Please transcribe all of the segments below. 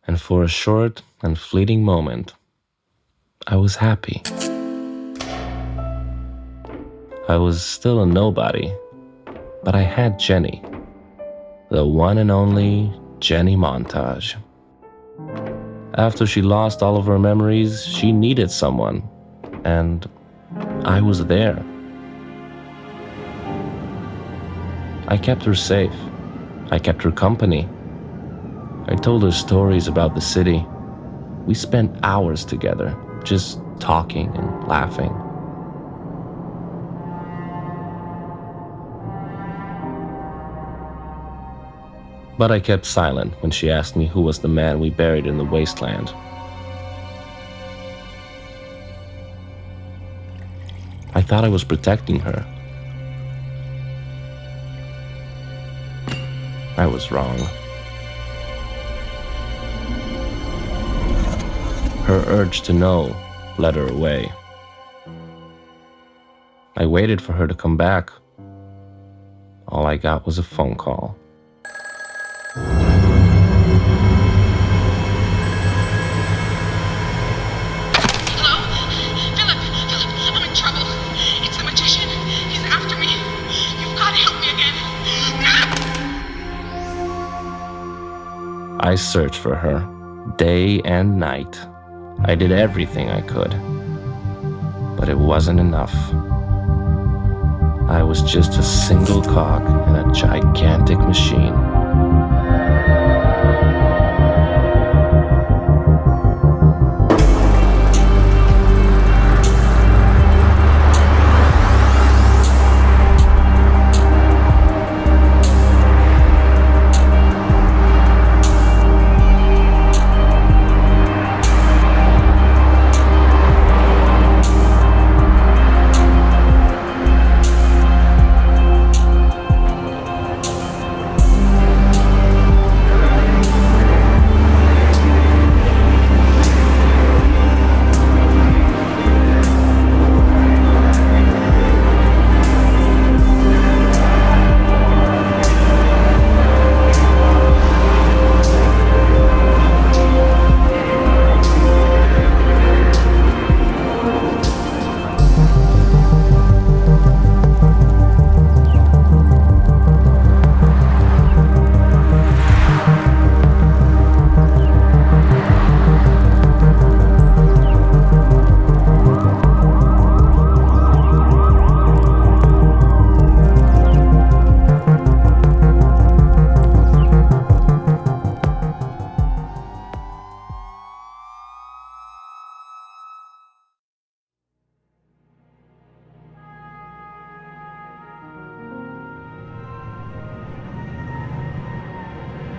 And for a short and fleeting moment, I was happy. I was still a nobody, but I had Jenny, the one and only Jenny Montage. After she lost all of her memories, she needed someone, and I was there. I kept her safe. I kept her company. I told her stories about the city. We spent hours together, just talking and laughing. But I kept silent when she asked me who was the man we buried in the wasteland. I thought I was protecting her. I was wrong. Her urge to know led her away. I waited for her to come back. All I got was a phone call. Hello? Philip, I'm in trouble. It's the magician. He's after me. You've got to help me again. I searched for her, day and night. I did everything I could, but it wasn't enough. I was just a single cog in a gigantic machine.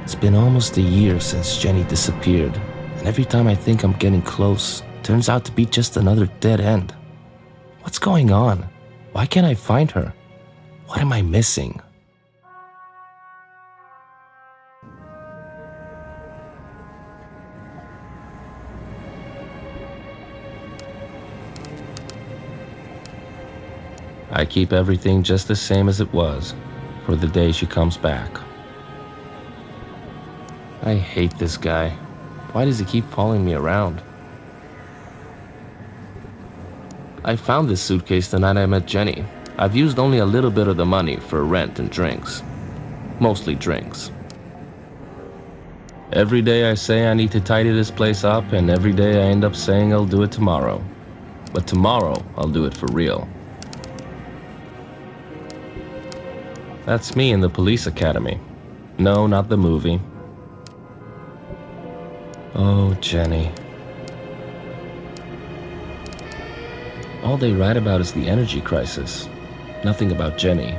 It's been almost a year since Jenny disappeared, and every time I think I'm getting close, turns out to be just another dead end. What's going on? Why can't I find her? What am I missing? I keep everything just the same as it was, for the day she comes back. I hate this guy. Why does he keep following me around? I found this suitcase the night I met Jenny. I've used only a little bit of the money for rent and drinks. Mostly drinks. Every day I say I need to tidy this place up, and every day I end up saying I'll do it tomorrow. But tomorrow, I'll do it for real. That's me in the police academy. No, not the movie. Oh, Jenny. All they write about is the energy crisis. Nothing about Jenny.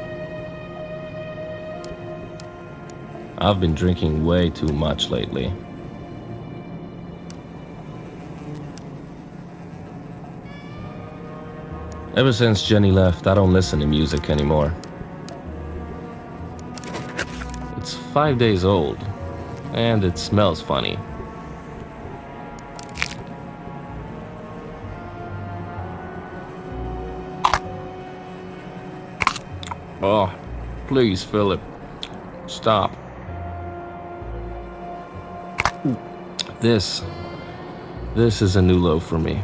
I've been drinking way too much lately. Ever since Jenny left, I don't listen to music anymore. It's 5 days old, and it smells funny. Oh, please, Philip, stop. This is a new low for me.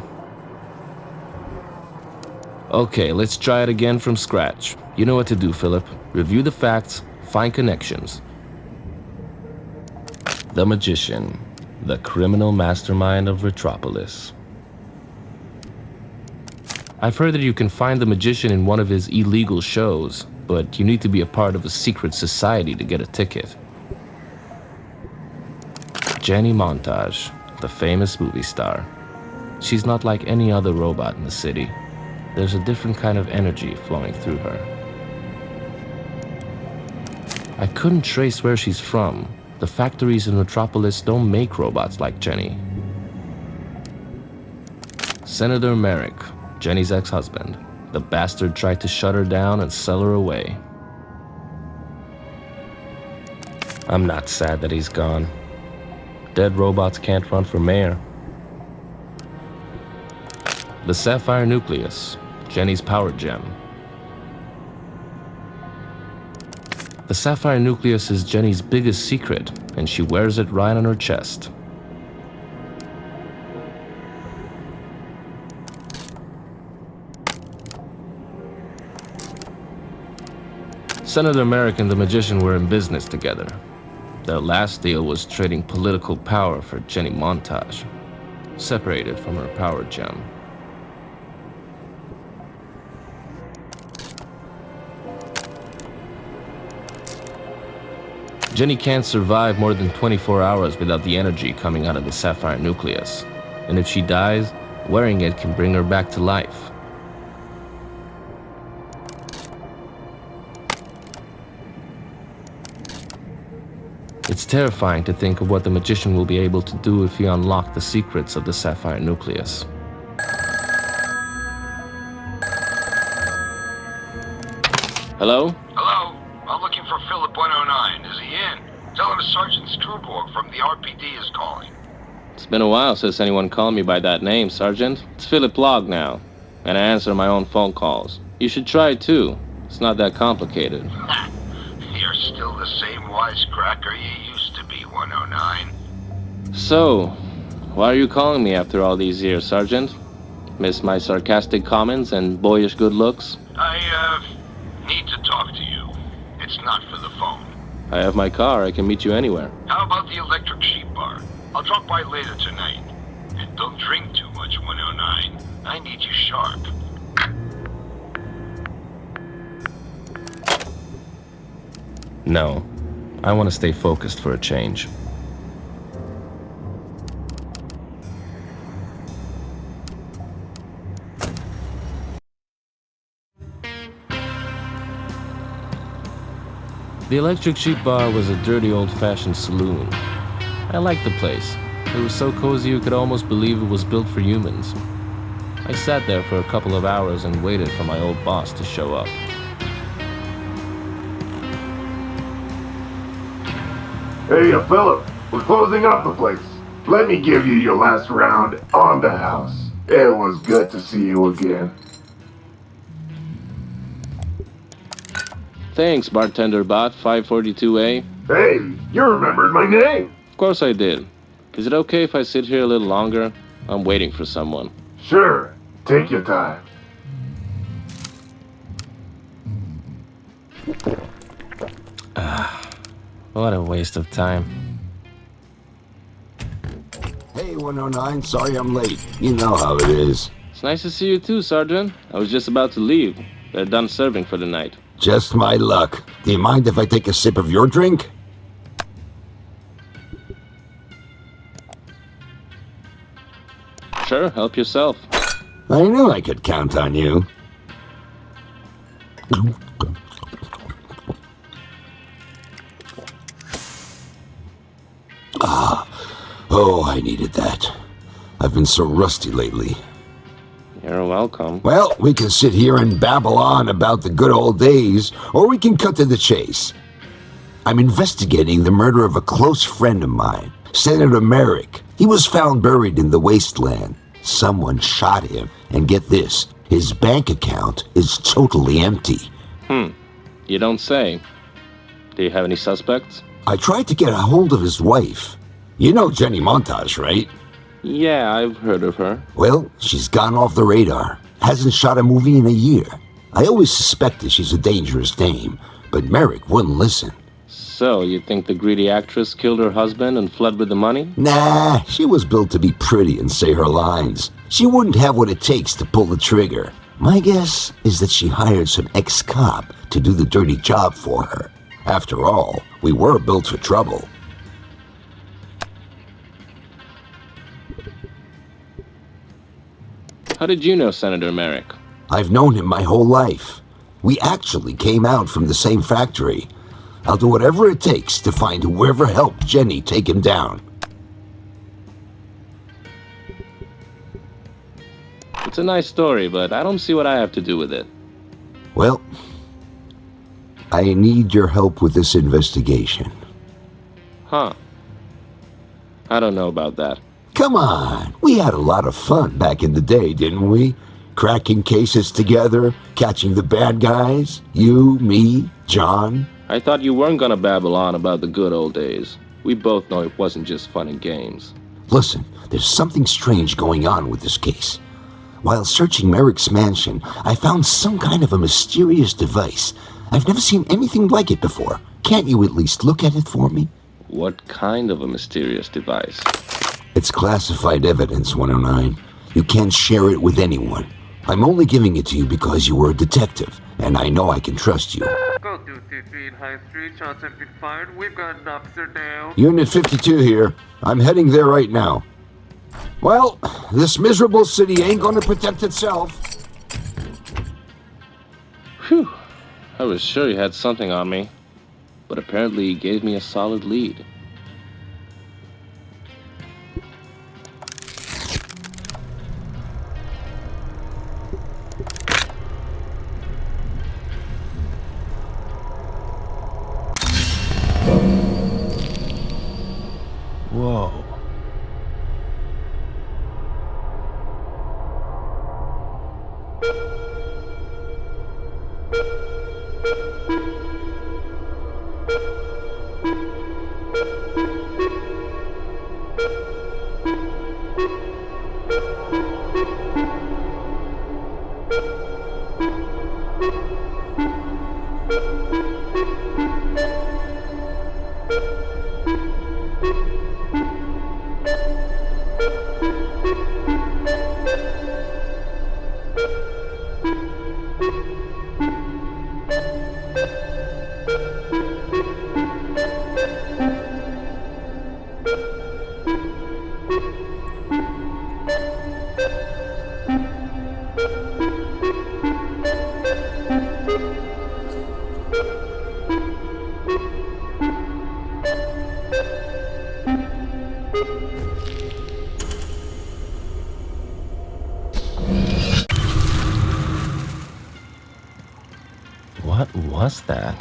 Okay, let's try it again from scratch. You know what to do, Philip. Review the facts, find connections. The Magician, the criminal mastermind of Retropolis. I've heard that you can find the Magician in one of his illegal shows, but you need to be a part of a secret society to get a ticket. Jenny Montage, the famous movie star. She's not like any other robot in the city. There's a different kind of energy flowing through her. I couldn't trace where she's from. The factories in Retropolis don't make robots like Jenny. Senator Merrick, Jenny's ex-husband. The bastard tried to shut her down and sell her away. I'm not sad that he's gone. Dead robots can't run for mayor. The Sapphire Nucleus, Jenny's power gem. The Sapphire Nucleus is Jenny's biggest secret, and she wears it right on her chest. Senator Merrick and the Magician were in business together. Their last deal was trading political power for Jenny Montage, separated from her power gem. Jenny can't survive more than 24 hours without the energy coming out of the Sapphire Nucleus. And if she dies, wearing it can bring her back to life. It's terrifying to think of what the Magician will be able to do if he unlocks the secrets of the Sapphire Nucleus. Hello? Hello? I'm looking for Philip 109. Is he in? Tell him Sergeant Struborg from the RPD is calling. It's been a while since anyone called me by that name, Sergeant. It's Philip Log now, and I answer my own phone calls. You should try it too. It's not that complicated. You're still the same wisecracker you used to be, 109. So, why are you calling me after all these years, Sergeant? Miss my sarcastic comments and boyish good looks? I, need to talk to you. It's not for the phone. I have my car. I can meet you anywhere. How about the electric sheep bar? I'll drop by later tonight. And don't drink too much, 109. I need you sharp. No, I want to stay focused for a change. The Electric Sheep Bar was a dirty old-fashioned saloon. I liked the place. It was so cozy you could almost believe it was built for humans. I sat there for a couple of hours and waited for my old boss to show up. Hey, Philip, we're closing up the place. Let me give you your last round on the house. It was good to see you again. Thanks, Bartender Bot 542A. Hey, you remembered my name. Of course I did. Is it okay if I sit here a little longer? I'm waiting for someone. Sure, take your time. What a waste of time. Hey, 109, sorry I'm late. You know how it is. It's nice to see you too, Sergeant. I was just about to leave. They're done serving for the night. Just my luck. Do you mind if I take a sip of your drink? Sure, help yourself. I knew I could count on you. Oh, I needed that. I've been so rusty lately. You're welcome. Well, we can sit here and babble on about the good old days, or we can cut to the chase. I'm investigating the murder of a close friend of mine, Senator Merrick. He was found buried in the wasteland. Someone shot him, and get this, his bank account is totally empty. You don't say. Do you have any suspects? I tried to get a hold of his wife, You know Jenny Montage, right? Yeah, I've heard of her. Well, she's gone off the radar. Hasn't shot a movie in a year. I always suspected she's a dangerous dame, but Merrick wouldn't listen. So, you think the greedy actress killed her husband and fled with the money? Nah, she was built to be pretty and say her lines. She wouldn't have what it takes to pull the trigger. My guess is that she hired some ex-cop to do the dirty job for her. After all, we were built for trouble. How did you know Senator Merrick? I've known him my whole life. We actually came out from the same factory. I'll do whatever it takes to find whoever helped Jenny take him down. It's a nice story, but I don't see what I have to do with it. Well, I need your help with this investigation. Huh. I don't know about that. Come on, we had a lot of fun back in the day, didn't we? Cracking cases together, catching the bad guys. You, me, John. I thought you weren't gonna babble on about the good old days. We both know it wasn't just fun and games. Listen, there's something strange going on with this case. While searching Merrick's mansion, I found some kind of a mysterious device. I've never seen anything like it before. Can't you at least look at it for me? What kind of a mysterious device? It's classified evidence, 109. You can't share it with anyone. I'm only giving it to you because you were a detective, and I know I can trust you. Go to 15 High Street, shots have been fired. We've got an officer down. Unit 52 here. I'm heading there right now. Well, this miserable city ain't gonna protect itself. Phew. I was sure he had something on me, but apparently he gave me a solid lead. Whoa. What was that?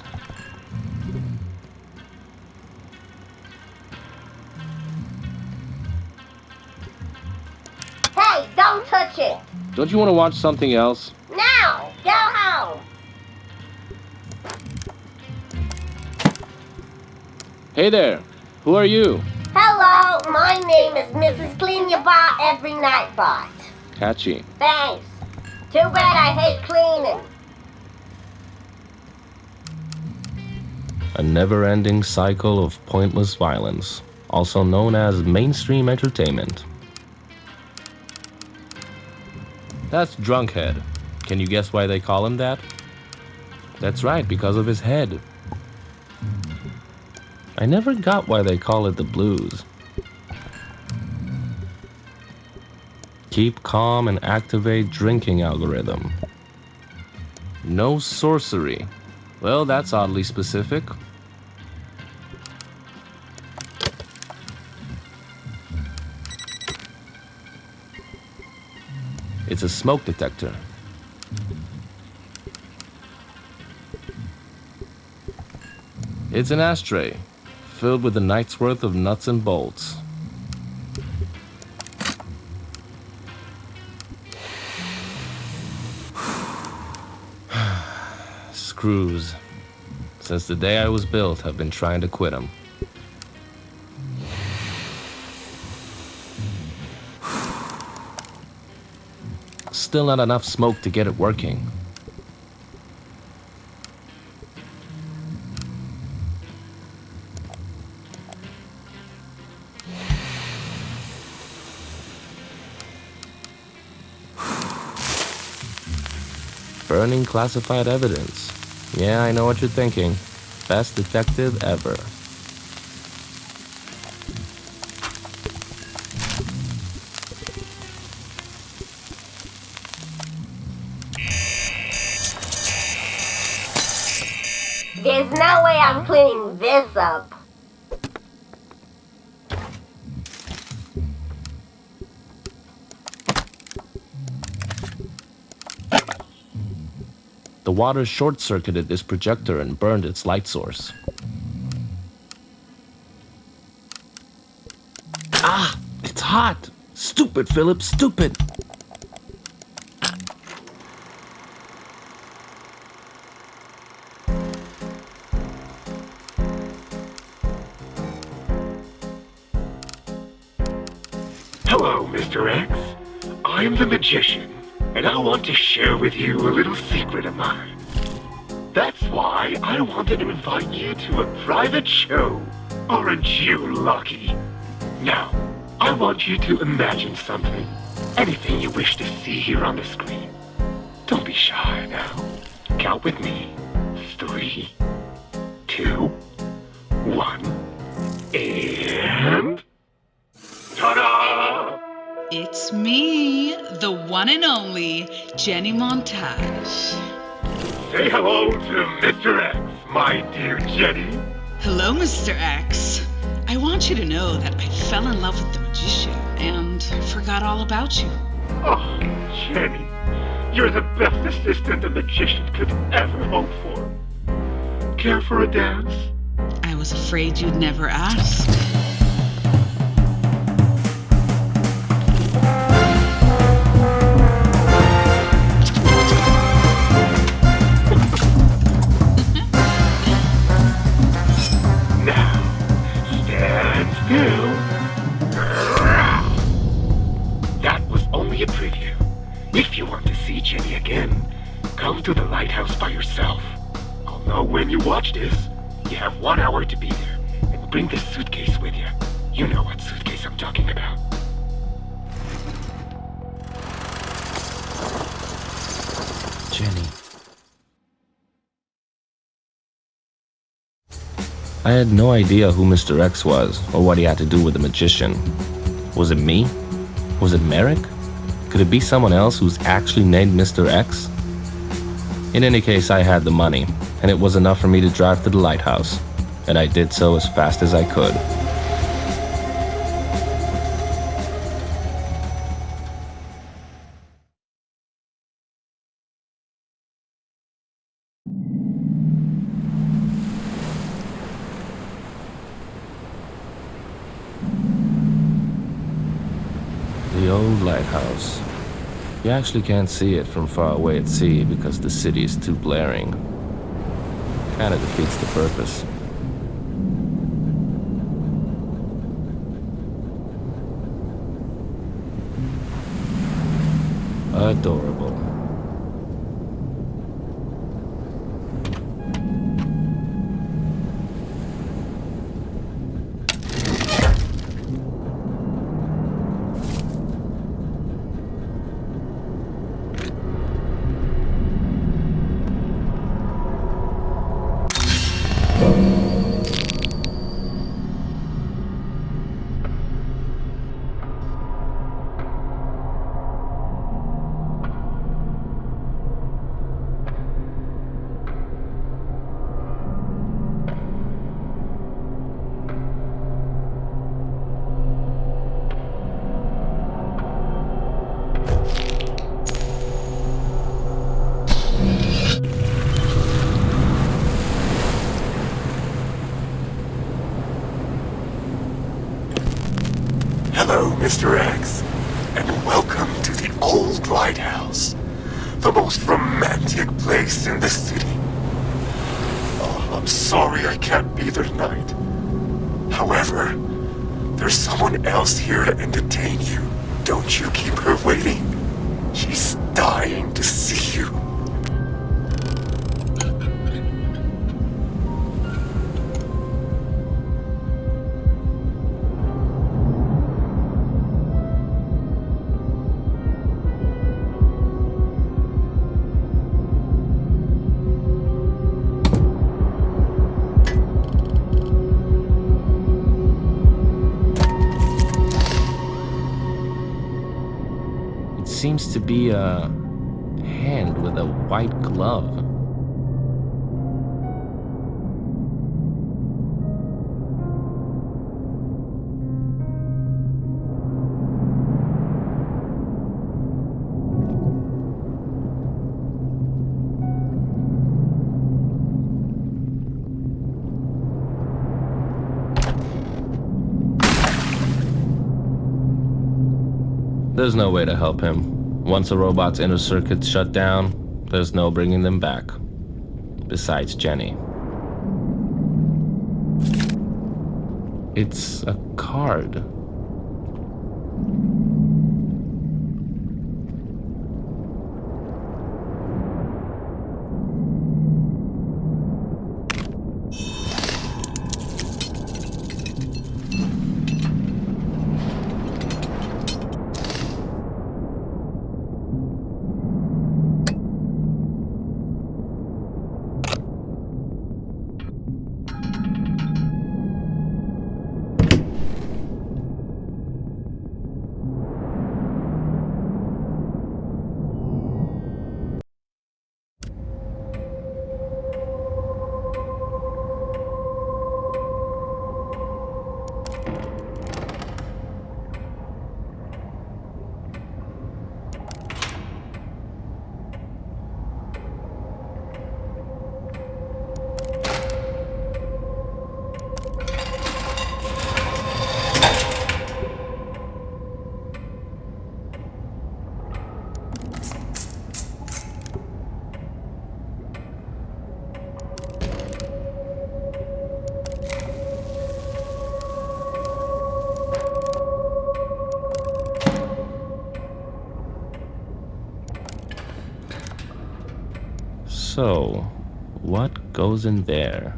Hey, don't touch it! Don't you want to watch something else? Now, go home! Hey there, who are you? Hello, my name is Mrs. Clean Your Bar Every Night Bot. Catchy. Thanks. Too bad I hate cleaning. A never-ending cycle of pointless violence, also known as mainstream entertainment. That's Drunkhead. Can you guess why they call him that? That's right, because of his head. I never got why they call it the blues. Keep calm and activate drinking algorithm. No sorcery. Well, that's oddly specific. It's a smoke detector. It's an ashtray, filled with a night's worth of nuts and bolts. Screws. Since the day I was built, I've been trying to quit them. still not enough smoke to get it working. Burning classified evidence. Yeah, I know what you're thinking. Best detective ever. There's no way I'm cleaning this up. The water short-circuited this projector and burned its light source. Ah! It's hot! Stupid, Philip, stupid! Hello, Mr. X. I'm the magician, and I want to share with you a little secret of mine. That's why I wanted to invite you to a private show. Aren't you lucky? Now, I want you to imagine something. Anything you wish to see here on the screen. Don't be shy now. Count with me. 3, 2, 1, and... Ta-da! It's me, the one and only Jenny Montage. Say hello to Mr. X, my dear Jenny. Hello, Mr. X. I want you to know that I fell in love with the magician and forgot all about you. Oh, Jenny, you're the best assistant a magician could ever hope for. Care for a dance? I was afraid you'd never ask. That was only a preview. If you want to see Jenny again, come to the lighthouse by yourself. I'll know when you watch this. You have 1 hour to be there, and bring this suitcase with you. You know what suitcase I'm talking about. Jenny. I had no idea who Mr. X was or what he had to do with the magician. Was it me? Was it Merrick? Could it be someone else who's actually named Mr. X? In any case, I had the money, and it was enough for me to drive to the lighthouse, and I did so as fast as I could. The old lighthouse. You actually can't see it from far away at sea because the city is too blaring. Kinda defeats the purpose. Adorable. Hello, Mr. X, and welcome to the old lighthouse, the most romantic place in the city. Oh, I'm sorry I can't be there tonight. However, there's someone else here to entertain you. Don't you keep her waiting. She's dying to see you. Seems to be a hand with a white glove. There's no way to help him. Once a robot's inner circuits shut down, there's no bringing them back. Besides Jenny. It's a card. So, what goes in there?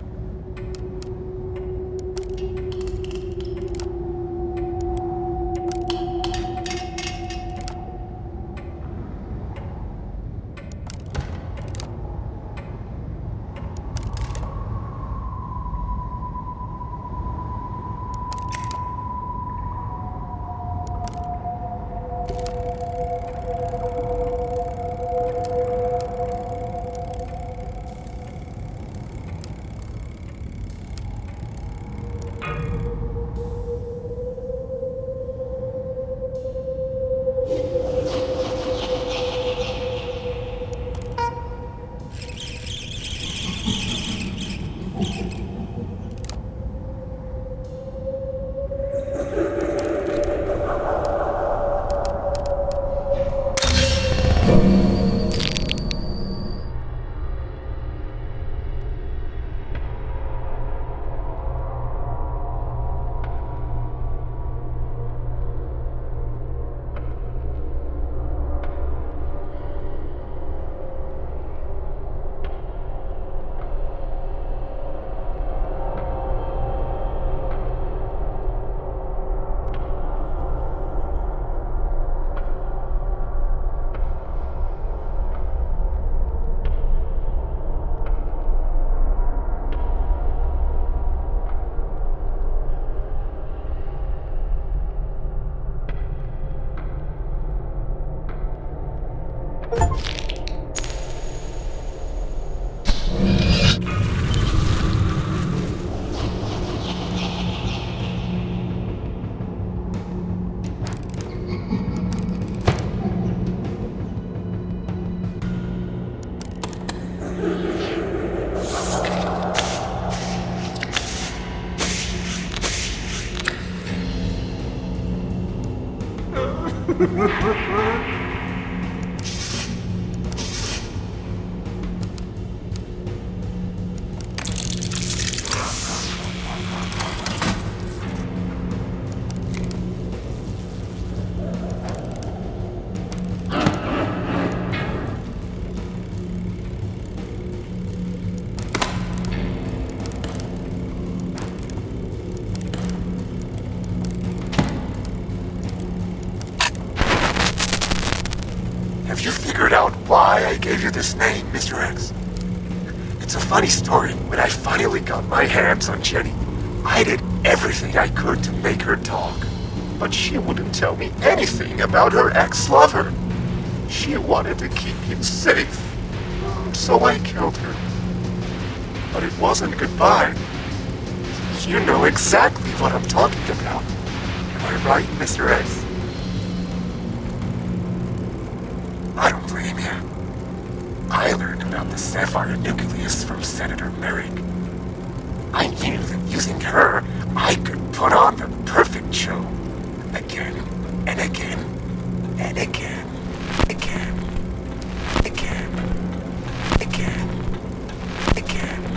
gave you this name, Mr. X. It's a funny story. When I finally got my hands on Jenny, I did everything I could to make her talk. But she wouldn't tell me anything about her ex-lover. She wanted to keep him safe. So I killed her. But it wasn't goodbye. You know exactly what I'm talking about. Am I right, Mr. X? I don't blame you. I learned about the sapphire nucleus from Senator Merrick. I knew that using her, I could put on the perfect show. Again, and again, and again, again, again, again, again.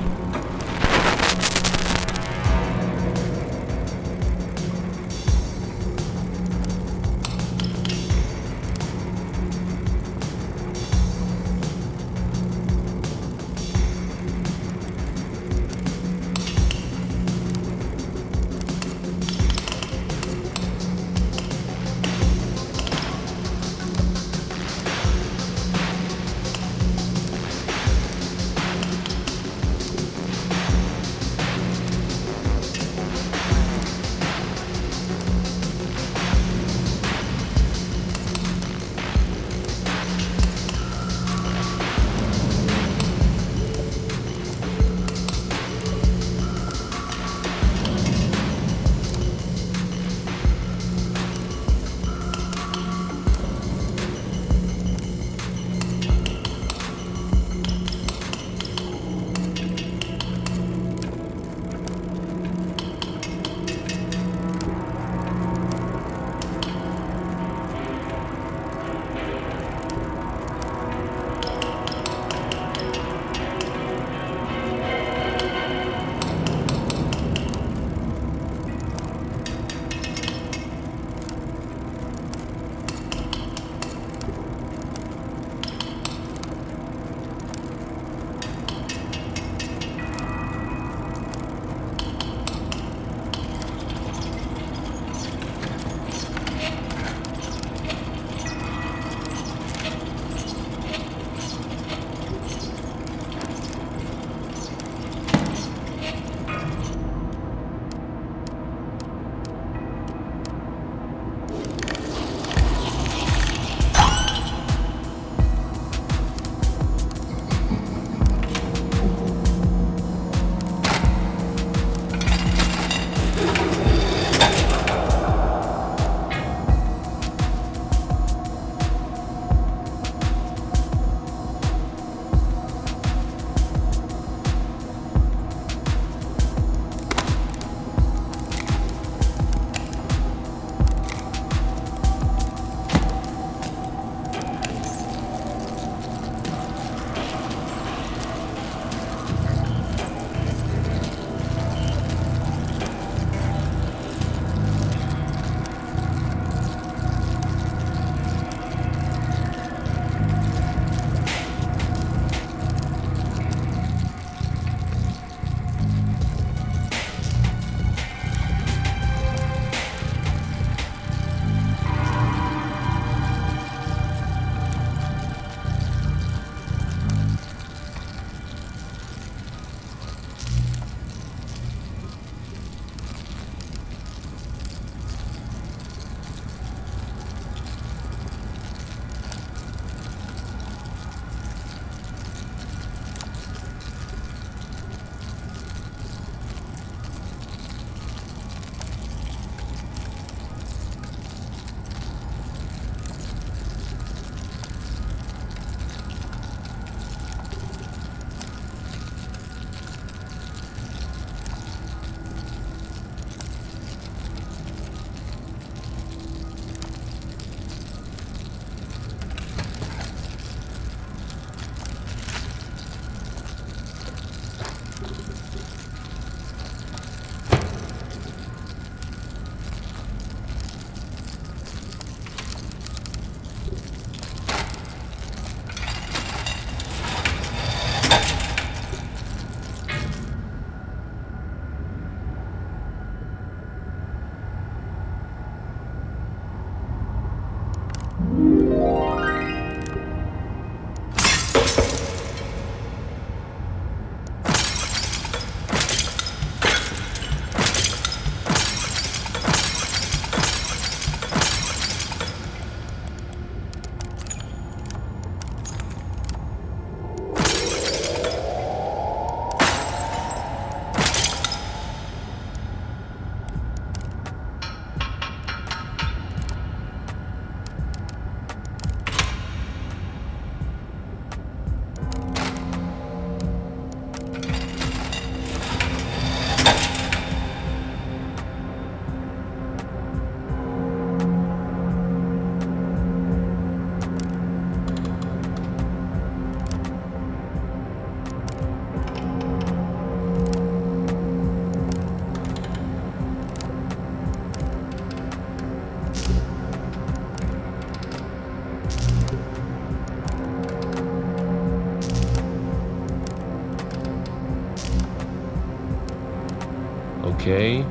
Okay.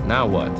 Now what?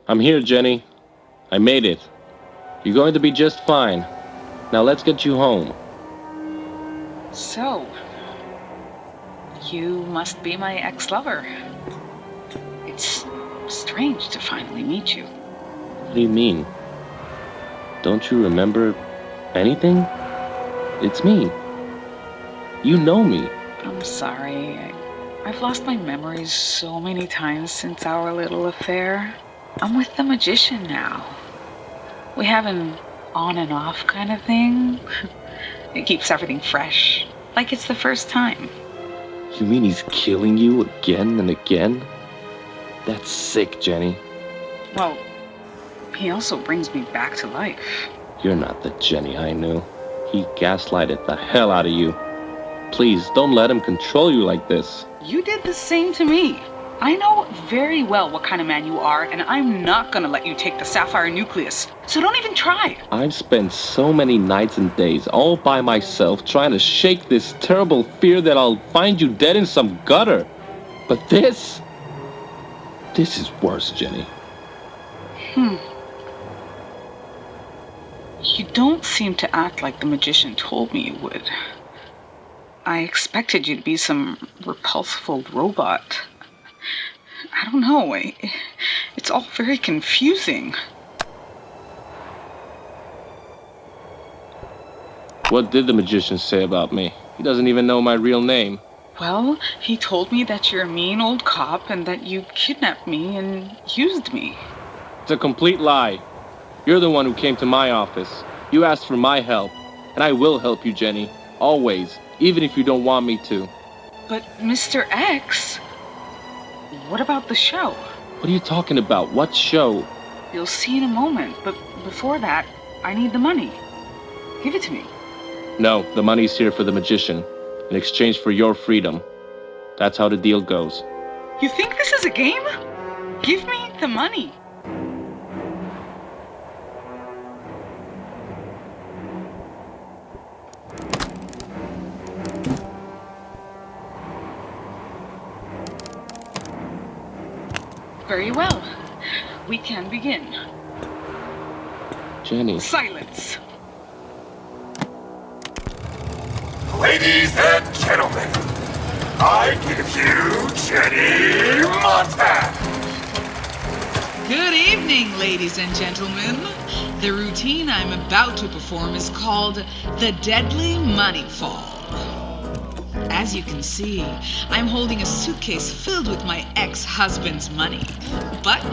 I'm here, Jenny. I made it. You're going to be just fine. Now let's get you home. So, you must be my ex-lover. It's strange to finally meet you. What do you mean? Don't you remember anything? It's me. You know me. I'm sorry. I've lost my memories so many times since our little affair. I'm with the magician now. We have an on and off kind of thing. It keeps everything fresh, like it's the first time. You mean he's killing you again and again? That's sick, Jenny. Well, he also brings me back to life. You're not the Jenny I knew. He gaslighted the hell out of you. Please, don't let him control you like this. You did the same to me. I know very well what kind of man you are, and I'm not gonna let you take the sapphire nucleus. So don't even try. I've spent so many nights and days all by myself trying to shake this terrible fear that I'll find you dead in some gutter. But this is worse, Jenny. You don't seem to act like the magician told me you would. I expected you to be some repulsive old robot. I don't know. It's all very confusing. What did the magician say about me? He doesn't even know my real name. Well, he told me that you're a mean old cop and that you kidnapped me and used me. It's a complete lie. You're the one who came to my office. You asked for my help, and I will help you, Jenny. Always, even if you don't want me to. But Mr. X, what about the show? What are you talking about? What show? You'll see in a moment, but before that, I need the money. Give it to me. No, the money's here for the magician, in exchange for your freedom. That's how the deal goes. You think this is a game? Give me the money. Very well. We can begin. Jenny. Silence. Ladies and gentlemen, I give you Jenny Montage. Good evening, ladies and gentlemen. The routine I'm about to perform is called the Deadly Money Fall. As you can see, I'm holding a suitcase filled with my ex-husband's money. But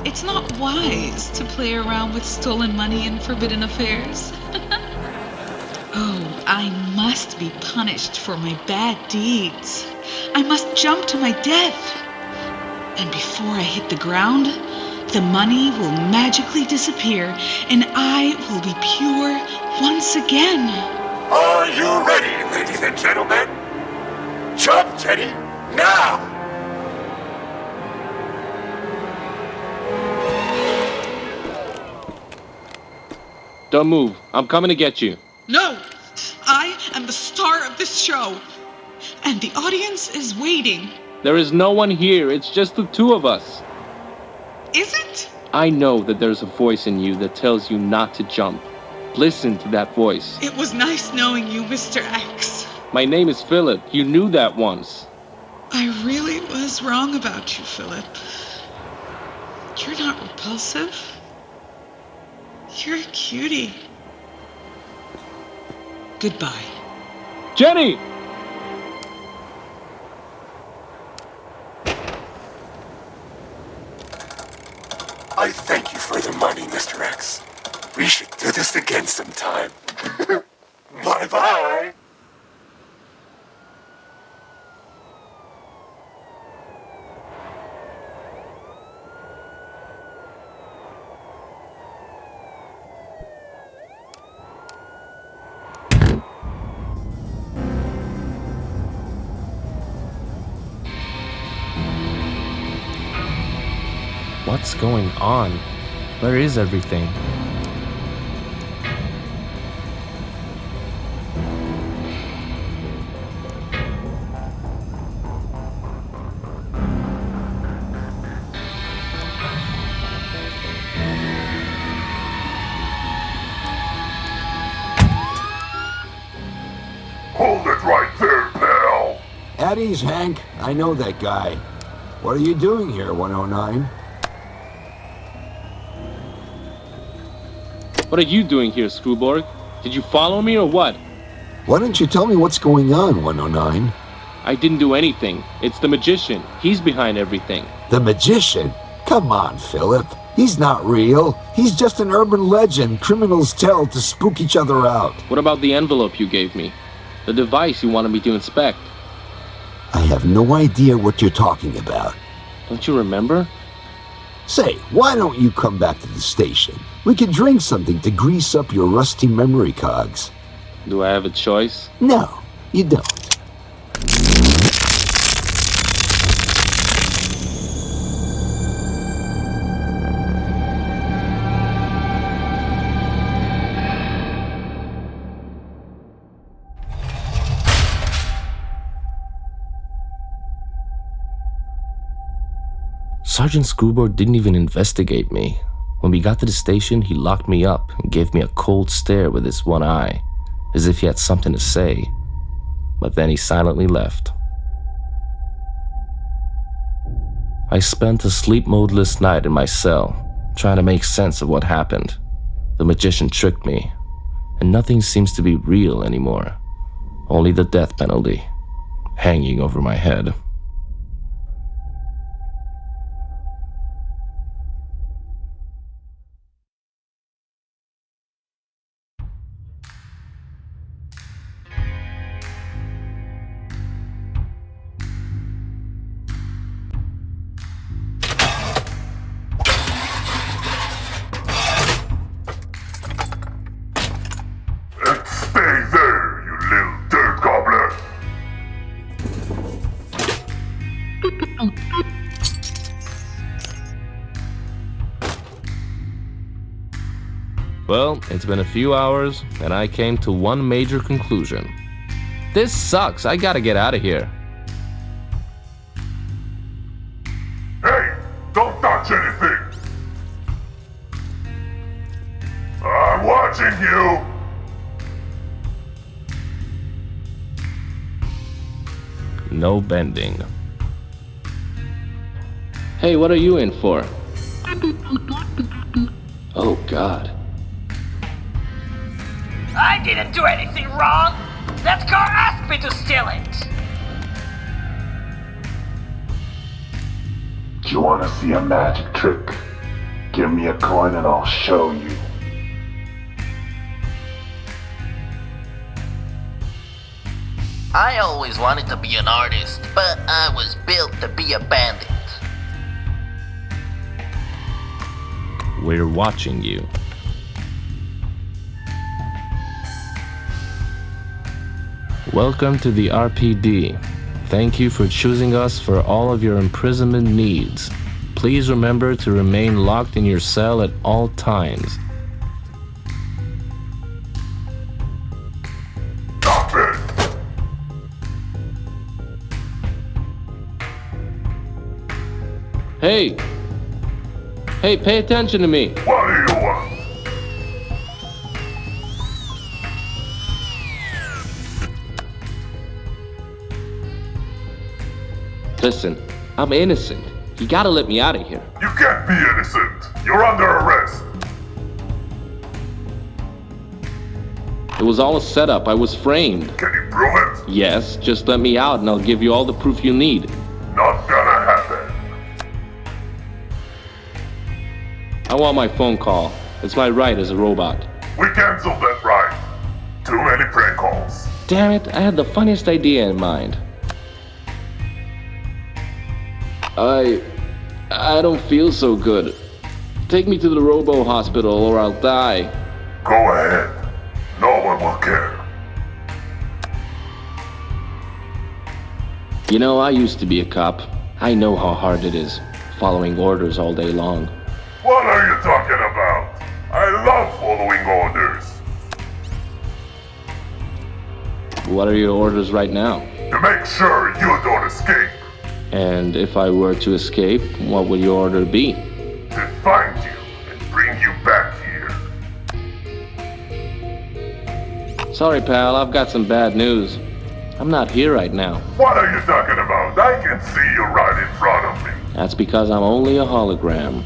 it's not wise to play around with stolen money and forbidden affairs. Oh, I must be punished for my bad deeds. I must jump to my death. And before I hit the ground, the money will magically disappear and I will be pure once again. Are you ready, ladies and gentlemen? Jump, Jenny, now! Don't move. I'm coming to get you. No! I am the star of this show. And the audience is waiting. There is no one here. It's just the two of us. Is it? I know that there's a voice in you that tells you not to jump. Listen to that voice. It was nice knowing you, Mr. X. My name is Philip. You knew that once. I really was wrong about you, Philip. You're not repulsive. You're a cutie. Goodbye. Jenny! I thank you for the money, Mr. X. We should do this again sometime. Bye-bye. What's going on? Where is everything? Hold it right there, pal. At ease, Hank. I know that guy. What are you doing here, 109? What are you doing here, Screwborg? Did you follow me or what? Why don't you tell me what's going on, 109? I didn't do anything. It's the magician. He's behind everything. The magician? Come on, Philip. He's not real. He's just an urban legend criminals tell to spook each other out. What about the envelope you gave me? The device you wanted me to inspect? I have no idea what you're talking about. Don't you remember? Say, why don't you come back to the station? We can drink something to grease up your rusty memory cogs. Do I have a choice? No, you don't. Sergeant Screwborg didn't even investigate me. When we got to the station, he locked me up and gave me a cold stare with his one eye, as if he had something to say. But then he silently left. I spent a sleep-modeless night in my cell, trying to make sense of what happened. The magician tricked me, and nothing seems to be real anymore. Only the death penalty, hanging over my head. Well, it's been a few hours, and I came to one major conclusion. This sucks. I gotta get out of here. Hey, don't touch anything! I'm watching you! No bending. Hey, what are you in for? Oh, God. I didn't do anything wrong! That car asked me to steal it! Do you want to see a magic trick? Give me a coin and I'll show you. I always wanted to be an artist, but I was built to be a bandit. We're watching you. Welcome to the RPD. Thank you for choosing us for all of your imprisonment needs. Please remember to remain locked in your cell at all times. Stop it! Hey! Hey, pay attention to me! What do you want? Listen, I'm innocent. You gotta let me out of here. You can't be innocent. You're under arrest. It was all a setup. I was framed. Can you prove it? Yes, just let me out and I'll give you all the proof you need. Not gonna happen. I want my phone call. It's my right as a robot. We canceled that right. Too many prank calls. Damn it, I had the funniest idea in mind. I don't feel so good. Take me to the robo hospital or I'll die. Go ahead. No one will care. You know, I used to be a cop. I know how hard it is, following orders all day long. What are you talking about? I love following orders. What are your orders right now? To make sure you don't escape. And if I were to escape, what would your order be? To find you and bring you back here. Sorry, pal, I've got some bad news. I'm not here right now. What are you talking about? I can see you right in front of me. That's because I'm only a hologram.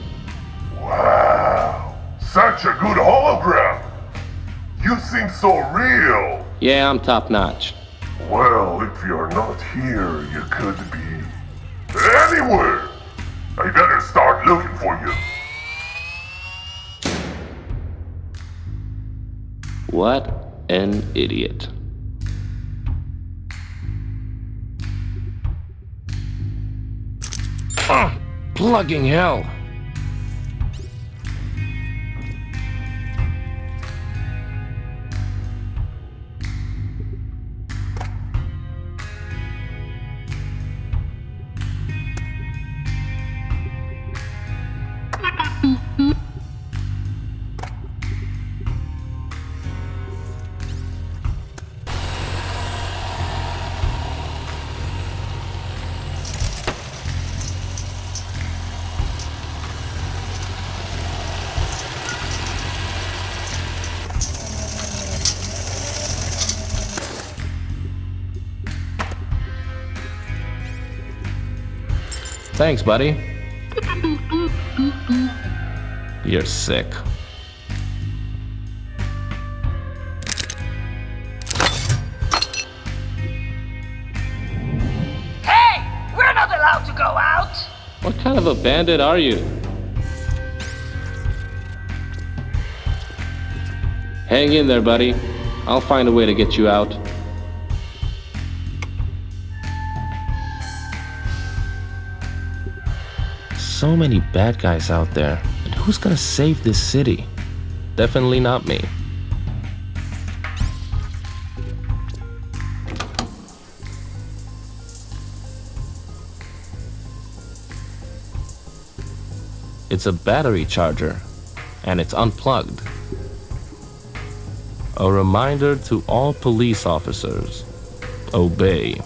Wow, such a good hologram. You seem so real. Yeah, I'm top notch. Well, if you're not here, you could be anywhere. I better start looking for you. What an idiot. Plugging hell. Thanks, buddy. You're sick. Hey! We're not allowed to go out! What kind of a bandit are you? Hang in there, buddy. I'll find a way to get you out. So many bad guys out there, and who's gonna save this city? Definitely not me. It's a battery charger, and it's unplugged. A reminder to all police officers. Obey.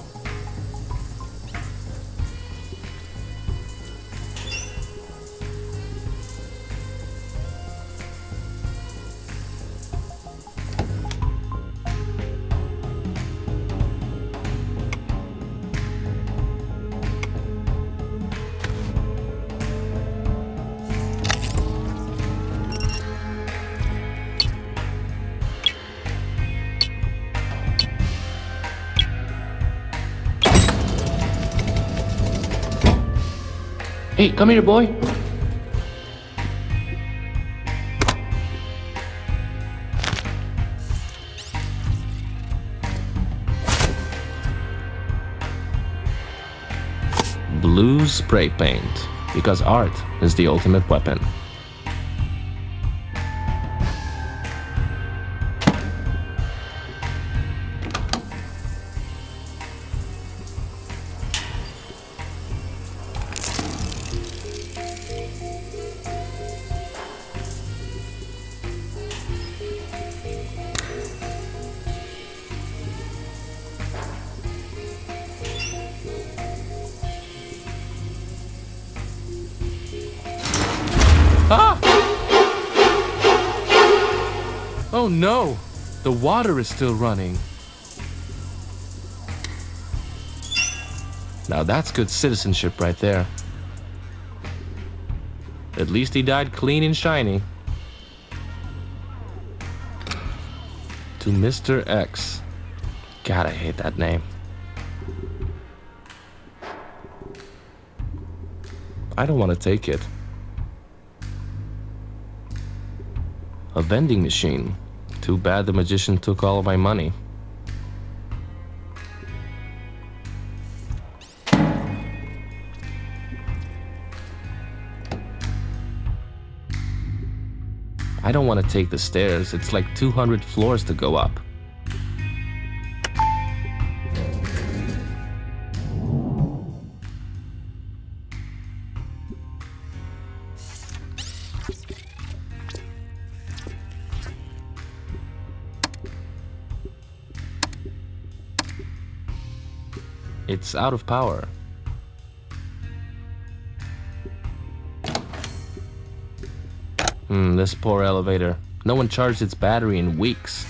Hey, come here, boy. Blue spray paint, because art is the ultimate weapon. Ah! Oh no! The water is still running. Now that's good citizenship right there. At least he died clean and shiny. To Mr. X. God, I hate that name. I don't want to take it. A vending machine. Too bad the magician took all of my money. I don't want to take the stairs. It's like 200 floors to go up. It's out of power. This poor elevator. No one charged its battery in weeks.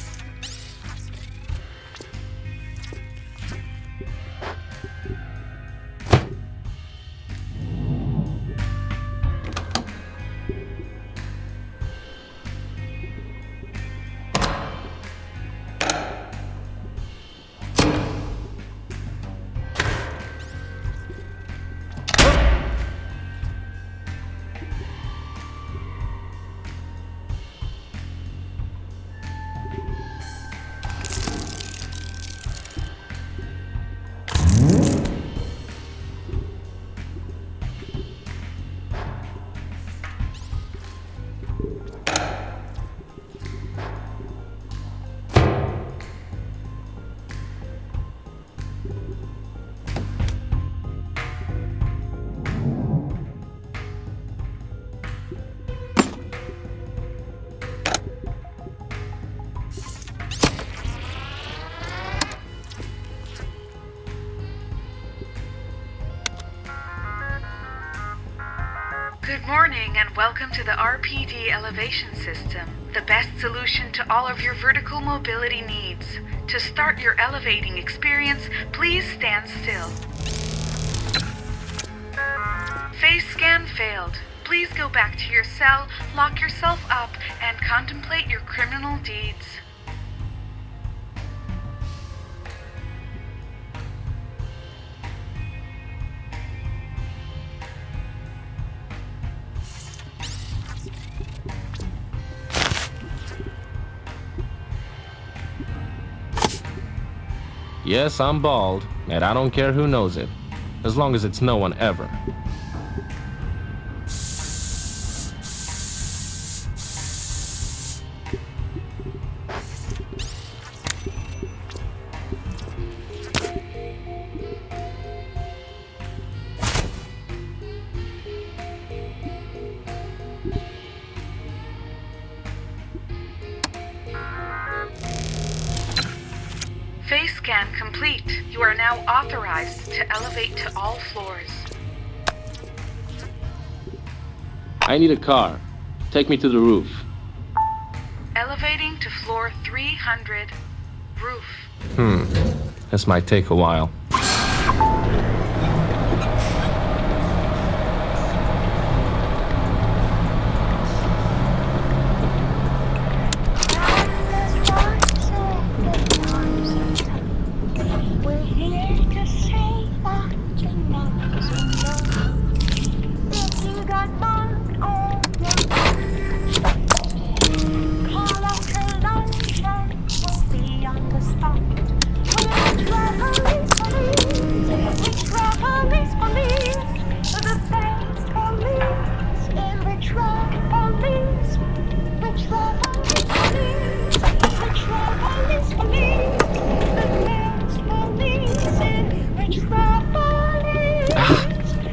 Good morning and welcome to the RPD elevation system, the best solution to all of your vertical mobility needs. To start your elevating experience, please stand still. Face scan failed. Please go back to your cell, lock yourself up, and contemplate your criminal deeds. Yes, I'm bald, and I don't care who knows it, as long as it's no one ever. Face scan complete. You are now authorized to elevate to all floors. I need a car. Take me to the roof. Elevating to floor 300. Roof. This might take a while.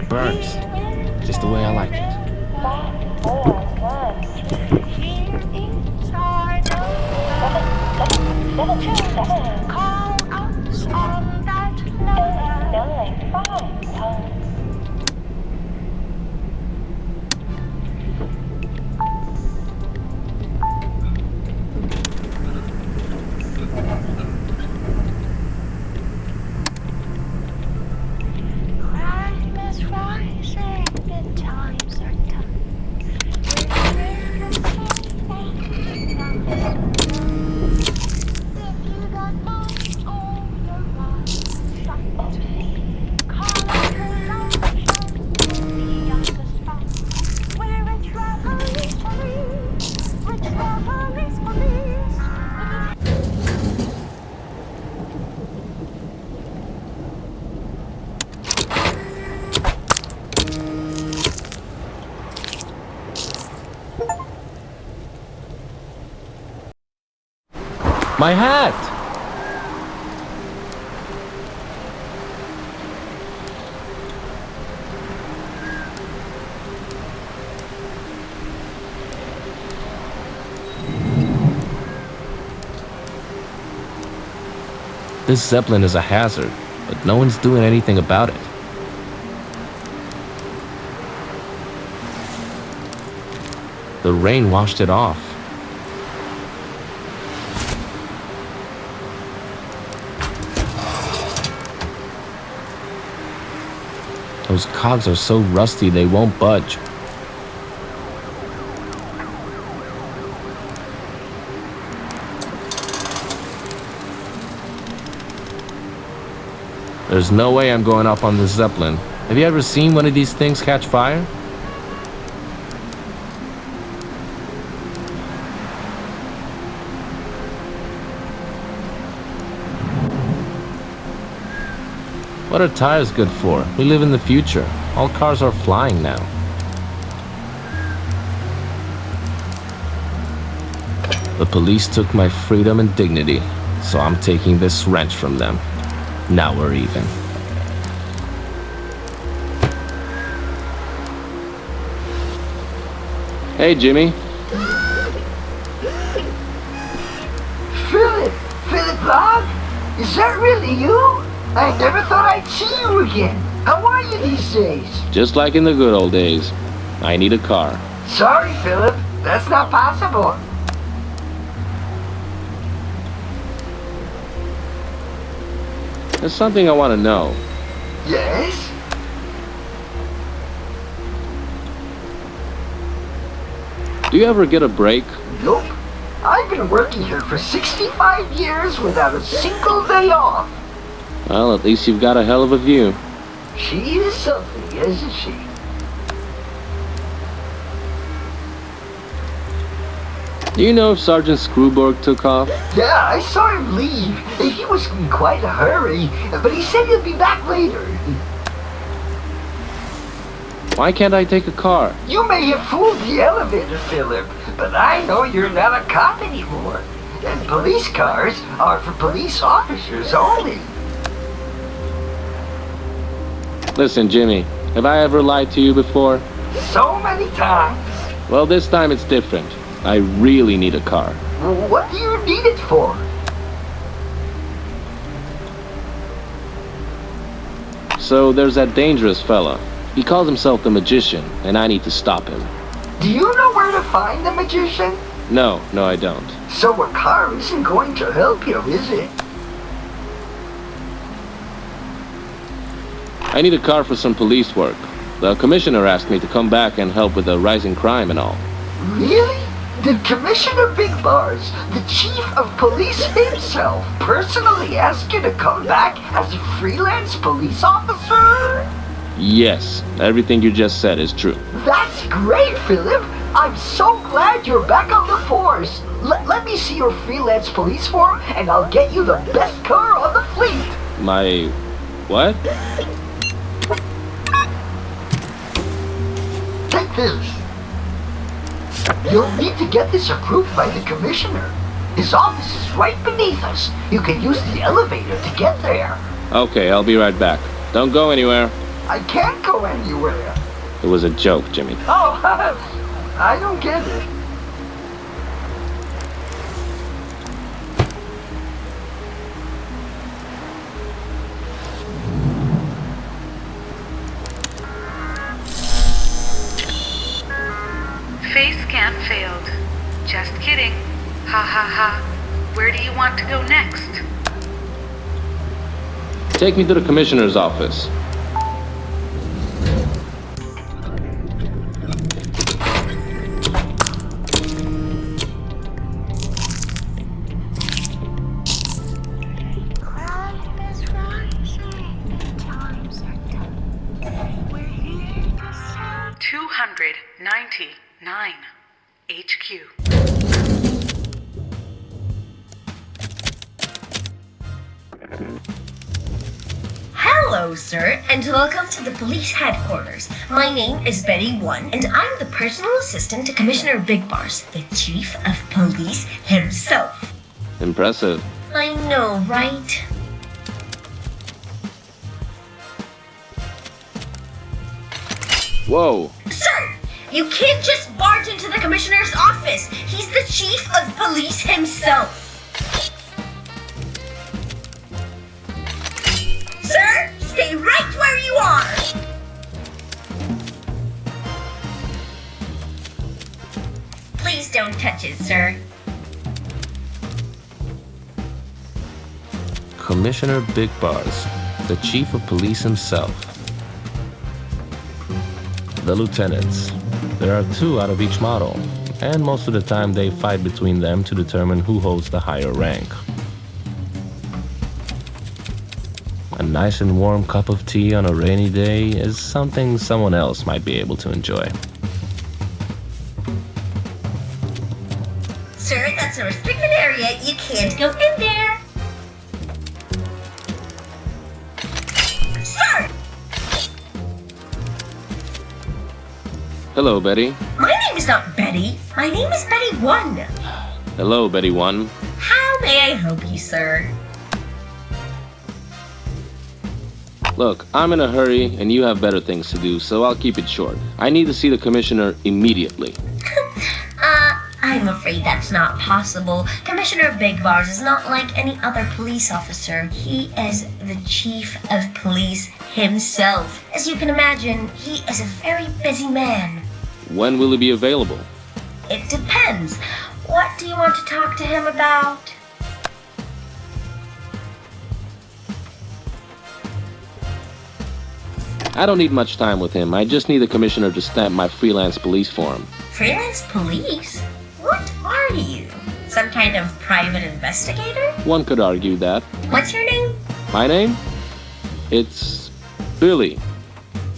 Burns. Just the way I like it. My hat! This Zeppelin is a hazard, but no one's doing anything about it. The rain washed it off. Those cogs are so rusty they won't budge. There's no way I'm going up on this Zeppelin. Have you ever seen one of these things catch fire? What are tires good for? We live in the future. All cars are flying now. The police took my freedom and dignity, so I'm taking this wrench from them. Now we're even. Hey, Jimmy. Philip Bob? Is that really you? I never thought I'd see you again. How are you these days? Just like in the good old days. I need a car. Sorry, Philip. That's not possible. There's something I want to know. Yes? Do you ever get a break? Nope. I've been working here for 65 years without a single day off. Well, at least you've got a hell of a view. She is something, isn't she? Do you know if Sergeant Screwborg took off? Yeah, I saw him leave. He was in quite a hurry, but he said he'll be back later. Why can't I take a car? You may have fooled the elevator, Philip, but I know you're not a cop anymore. And police cars are for police officers only. Listen, Jimmy, have I ever lied to you before? So many times. Well, this time it's different. I really need a car. What do you need it for? So there's that dangerous fella. He calls himself the Magician, and I need to stop him. Do you know where to find the magician? No, I don't. So a car isn't going to help you, is it? I need a car for some police work. The commissioner asked me to come back and help with the rising crime and all. Really? Did Commissioner Big Bars, the chief of police himself, personally ask you to come back as a freelance police officer? Yes, everything you just said is true. That's great, Philip. I'm so glad you're back on the force. Let me see your freelance police form, and I'll get you the best car on the fleet. My... what? Take this. You'll need to get this approved by the commissioner. His office is right beneath us. You can use the elevator to get there. Okay, I'll be right back. Don't go anywhere. I can't go anywhere. It was a joke, Jimmy. Oh, I don't get it. Face scan failed. Just kidding. Ha ha ha. Where do you want to go next? Take me to the commissioner's office. Crime is rising. Times are tough. We're here to stop. 299 HQ. Hello, sir, and welcome to the police headquarters. My name is Betty One, and I'm the personal assistant to Commissioner Big Bars, the chief of police himself. Impressive. I know, right? Whoa. Sir, you can't just barge into the commissioner's office. He's the chief of police himself. Sir, stay right where you are. Please don't touch it, sir. Commissioner Big Bars, the chief of police himself. The lieutenants. There are 2 out of each model, and most of the time they fight between them to determine who holds the higher rank. A nice and warm cup of tea on a rainy day is something someone else might be able to enjoy. Sir, that's a restricted area. You can't go in there. Sir! Hello, Betty. My name is not Betty. My name is Betty One. Hello, Betty One. How may I help you, sir? Look, I'm in a hurry and you have better things to do, so I'll keep it short. I need to see the commissioner immediately. I'm afraid that's not possible. Commissioner Big Bars is not like any other police officer. He is the chief of police himself. As you can imagine, he is a very busy man. When will he be available? It depends. What do you want to talk to him about? I don't need much time with him. I just need the commissioner to stamp my freelance police form. Freelance police? What are you? Some kind of private investigator? One could argue that. What's your name? My name? It's Billy.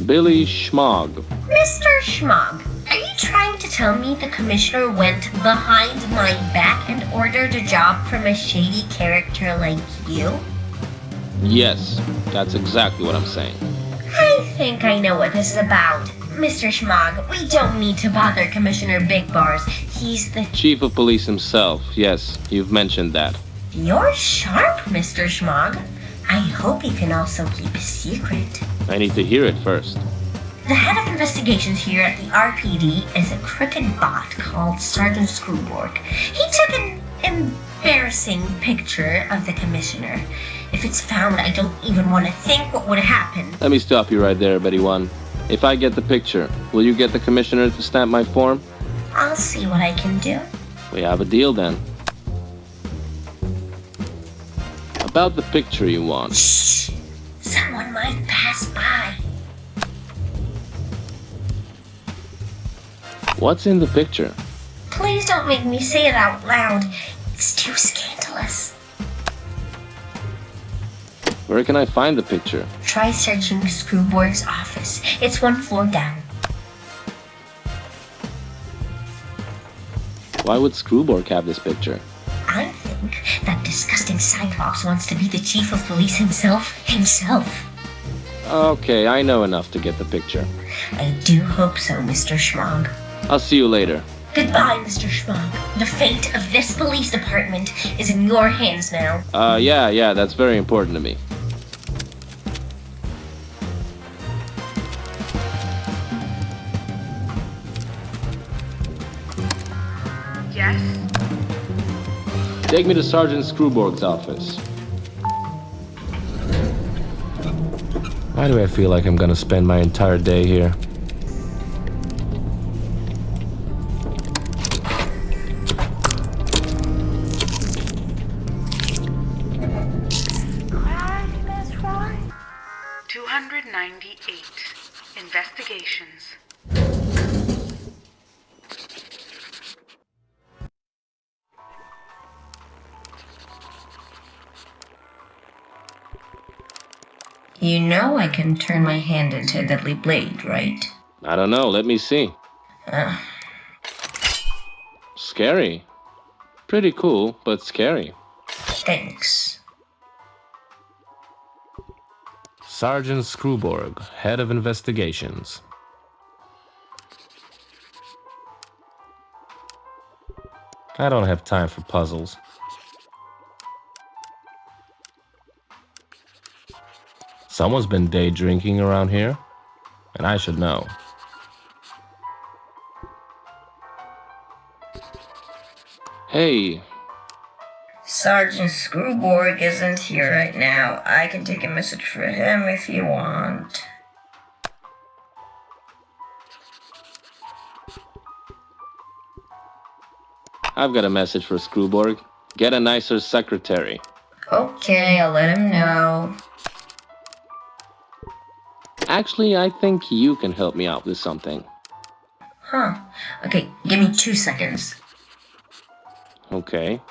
Billy Schmog. Mr. Schmog, are you trying to tell me the commissioner went behind my back and ordered a job from a shady character like you? Yes, that's exactly what I'm saying. I think I know what this is about. Mr. Schmog, we don't need to bother Commissioner Big Bars. He's the chief of police himself. Yes, you've mentioned that. You're sharp, Mr. Schmog. I hope you can also keep a secret. I need to hear it first. The head of investigations here at the RPD is a crooked bot called Sergeant Screwborg. He took an embarrassing picture of the commissioner. If it's found, I don't even want to think what would happen. Let me stop you right there, Betty One. If I get the picture, will you get the commissioner to stamp my form? I'll see what I can do. We have a deal then. About the picture you want. Shh! Someone might pass by. What's in the picture? Please don't make me say it out loud. It's too scandalous. Where can I find the picture? Try searching Screwborg's office. It's 1 floor down. Why would Screwborg have this picture? I think that disgusting Cyclops wants to be the chief of police himself. Okay, I know enough to get the picture. I do hope so, Mr. Schmog. I'll see you later. Goodbye, Mr. Schmog. The fate of this police department is in your hands now. Yeah, that's very important to me. Yes? Take me to Sergeant Screwborg's office. Why do I feel like I'm gonna spend my entire day here? Right. 298. Investigations. You know I can turn my hand into a deadly blade, right? I don't know, let me see. Scary. Pretty cool, but scary. Thanks. Sergeant Screwborg, Head of Investigations. I don't have time for puzzles. Someone's been day drinking around here, and I should know. Hey. Sergeant Screwborg isn't here right now. I can take a message for him if you want. I've got a message for Screwborg. Get a nicer secretary. Okay, I'll let him know. Actually, I think you can help me out with something. Huh. Okay, give me 2 seconds. Okay.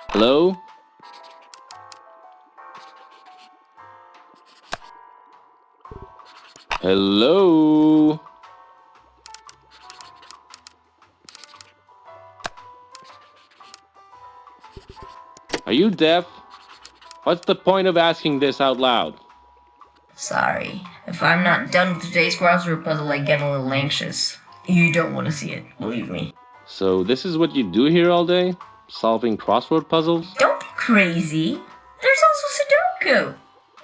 Hello? Hello? Are you deaf? What's the point of asking this out loud? Sorry. If I'm not done with today's crossword puzzle, I get a little anxious. You don't want to see it, believe me. So this is what you do here all day? Solving crossword puzzles? Don't be crazy. There's also Sudoku.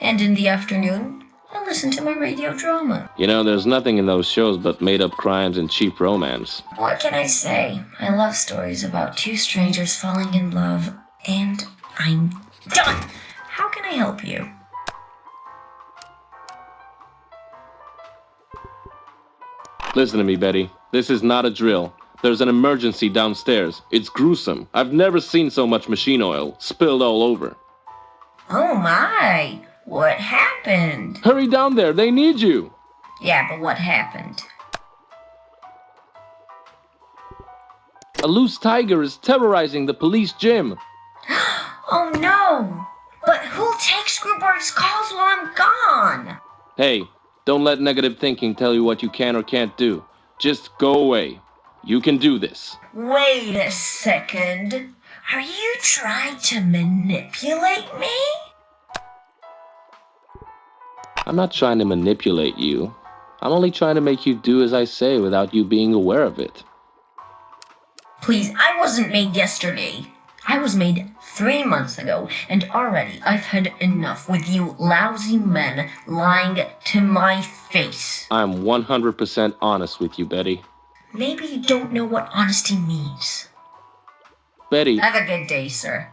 And in the afternoon, I listen to my radio drama. You know, there's nothing in those shows but made-up crimes and cheap romance. What can I say? I love stories about 2 strangers falling in love, and I'm done. How can I help you? Listen to me, Betty. This is not a drill. There's an emergency downstairs. It's gruesome. I've never seen so much machine oil spilled all over. Oh my! What happened? Hurry down there, they need you! Yeah, but what happened? A loose tiger is terrorizing the police gym. Oh no! But who'll take Screwborg's calls while I'm gone? Hey, don't let negative thinking tell you what you can or can't do. Just go away. You can do this. Wait a second. Are you trying to manipulate me? I'm not trying to manipulate you. I'm only trying to make you do as I say without you being aware of it. Please, I wasn't made yesterday. I was made 3 months ago, and already I've had enough with you lousy men lying to my face. I'm 100% honest with you, Betty. Maybe you don't know what honesty means. Betty. Have a good day, sir.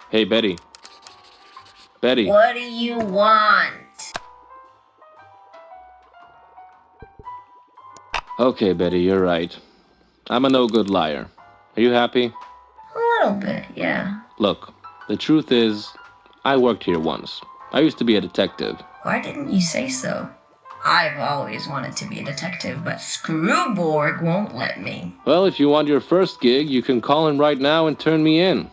Hey, Betty. Betty. What do you want? Okay, Betty, you're right. I'm a no-good liar. Are you happy? A little bit, yeah. Look, the truth is, I worked here once. I used to be a detective. Why didn't you say so? I've always wanted to be a detective, but Screwborg won't let me. Well, if you want your first gig, you can call him right now and turn me in.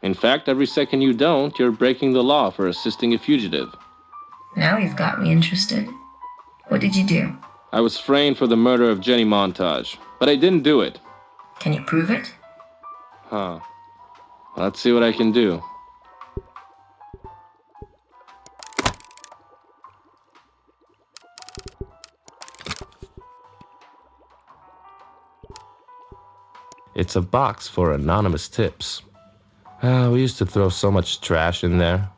In fact, every second you don't, you're breaking the law for assisting a fugitive. Now you've got me interested. What did you do? I was framed for the murder of Jenny Montage, but I didn't do it. Can you prove it? Huh. Let's see what I can do. It's a box for anonymous tips. We used to throw so much trash in there.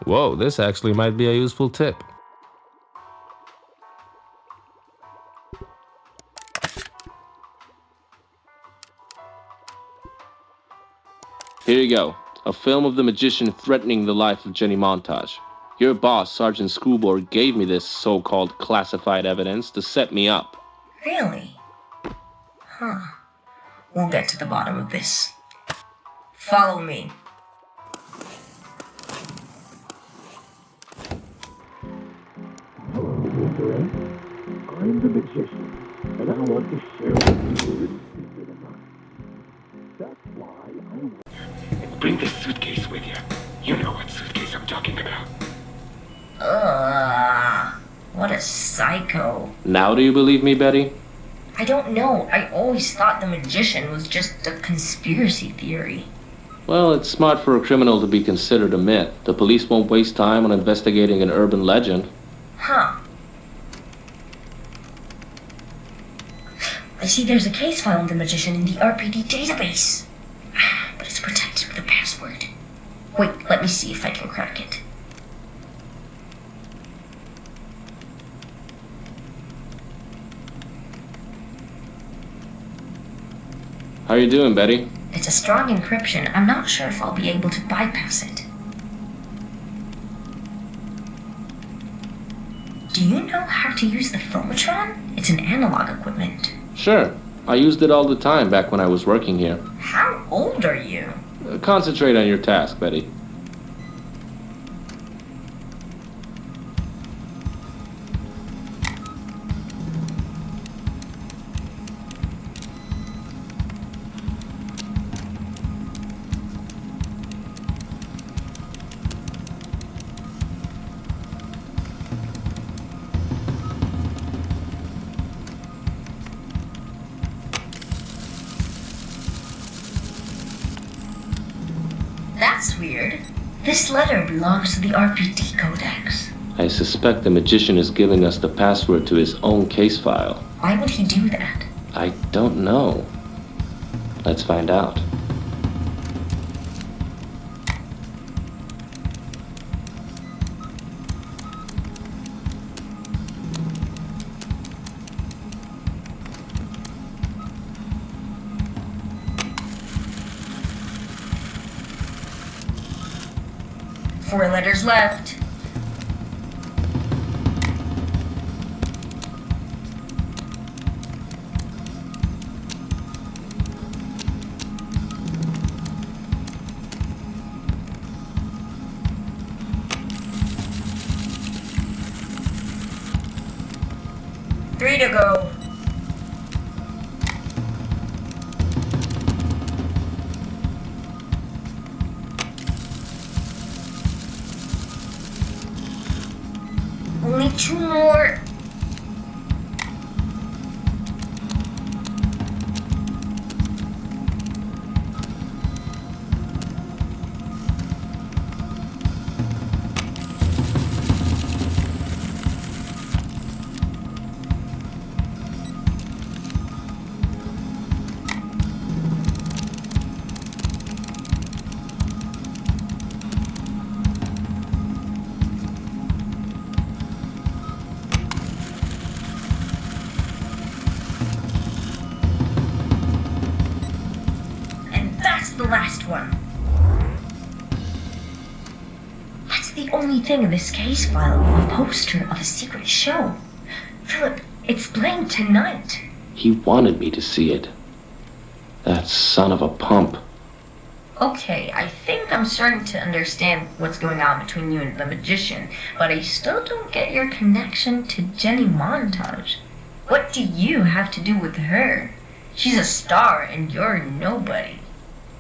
Whoa, this actually might be a useful tip. Here you go. A film of the magician threatening the life of Jenny Montage. Your boss, Sergeant Screwborg, gave me this so-called classified evidence to set me up. Really? Huh. We'll get to the bottom of this. Follow me. Hello, Mr. X. I'm the magician, and I want to share with you this secret of mine. That's why I want... Bring this suitcase with you. You know what suitcase I'm talking about. What a psycho. Now do you believe me, Betty? I don't know. I always thought the magician was just a conspiracy theory. Well, it's smart for a criminal to be considered a myth. The police won't waste time on investigating an urban legend. Huh. I see there's a case file on the magician in the RPD database. But it's protected with a password. Wait, let me see if I can crack it. How you doing, Betty? It's a strong encryption. I'm not sure if I'll be able to bypass it. Do you know how to use the Filmatron? It's an analog equipment. Sure. I used it all the time back when I was working here. How old are you? Concentrate on your task, Betty. That's weird. This letter belongs to the RPD Codex. I suspect the magician is giving us the password to his own case file. Why would he do that? I don't know. Let's find out. Four letters left. Three to go. Only two more. What's the last one? That's the only thing in this case file. A poster of a secret show. Philip, it's playing tonight. He wanted me to see it. That son of a pump. Okay, I think I'm starting to understand what's going on between you and the magician, but I still don't get your connection to Jenny Montage. What do you have to do with her? She's a star and you're nobody.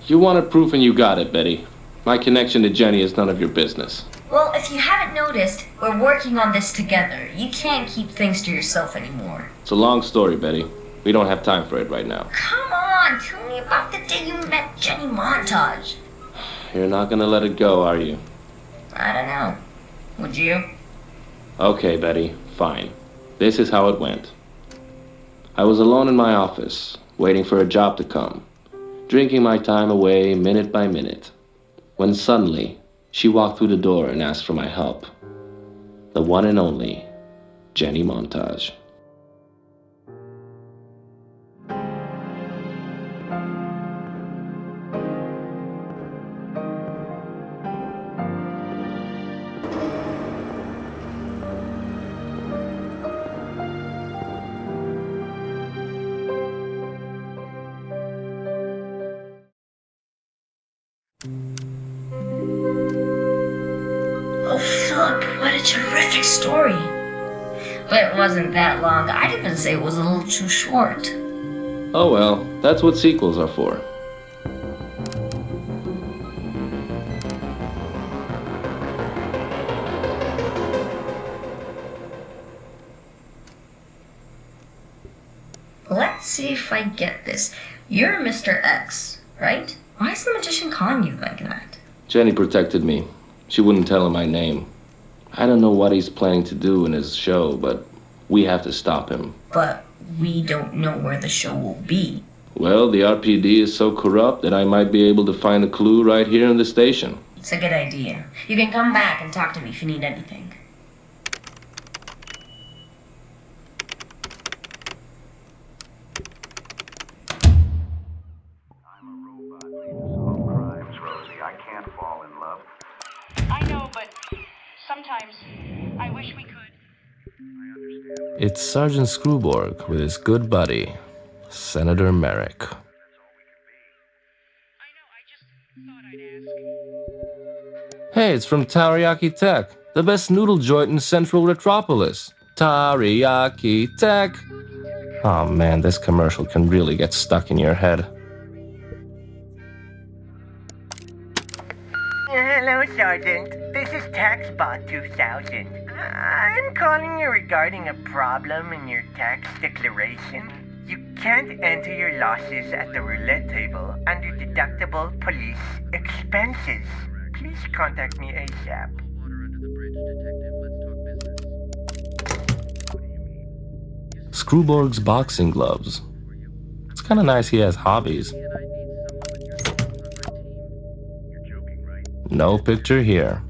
You wanted proof and you got it, Betty. My connection to Jenny is none of your business. Well, if you haven't noticed, we're working on this together. You can't keep things to yourself anymore. It's a long story, Betty. We don't have time for it right now. Come on, tell me about the day you met Jenny Montage. You're not gonna let it go, are you? I don't know. Would you? Okay, Betty, fine. This is how it went. I was alone in my office, waiting for a job to come, drinking my time away minute by minute, when suddenly she walked through the door and asked for my help. The one and only Jenny Montage. Oh, Philip, what a terrific story. But it wasn't that long. I'd even say it was a little too short. Oh well, that's what sequels are for. Let's see if I get this. You're Mr. X, right? Why is the magician calling you like that? Jenny protected me. She wouldn't tell him my name. I don't know what he's planning to do in his show, but we have to stop him. But we don't know where the show will be. Well, the RPD is so corrupt that I might be able to find a clue right here in the station. It's a good idea. You can come back and talk to me if you need anything. I know, but sometimes I wish we could. It's Sergeant Screwborg with his good buddy, Senator Merrick. Hey, it's from Teriyaki Tech, the best noodle joint in Central Retropolis. Teriyaki Tech. Oh man, this commercial can really get stuck in your head. Hello, Sergeant. This is TaxBot 2000. I'm calling you regarding a problem in your tax declaration. You can't enter your losses at the roulette table under deductible police expenses. Please contact me ASAP. Screwborg's boxing gloves. It's kind of nice he has hobbies. No picture here.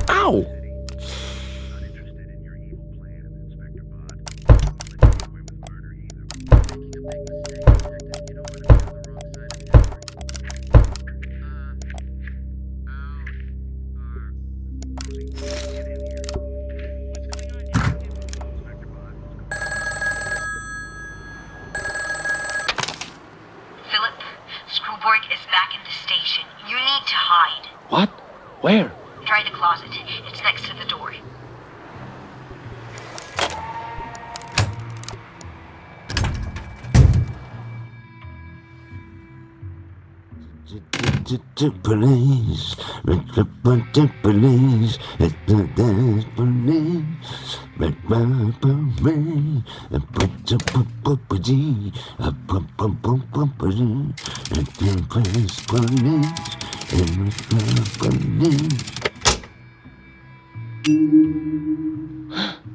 Ow! What? Where? Try the closet. It's next to the door. Police, police,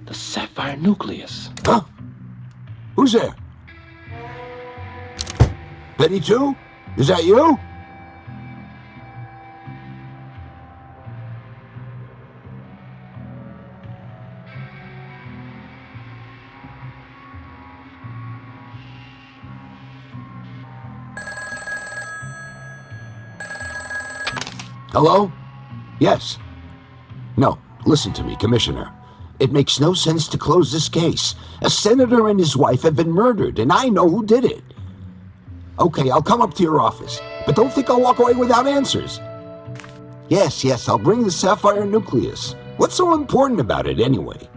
The sapphire nucleus. Huh? Who's there? Betty too? Is that you? Hello? Yes. No, listen to me, Commissioner. It makes no sense to close this case. A senator and his wife have been murdered, and I know who did it. Okay, I'll come up to your office, but don't think I'll walk away without answers. Yes, I'll bring the sapphire nucleus. What's so important about it anyway?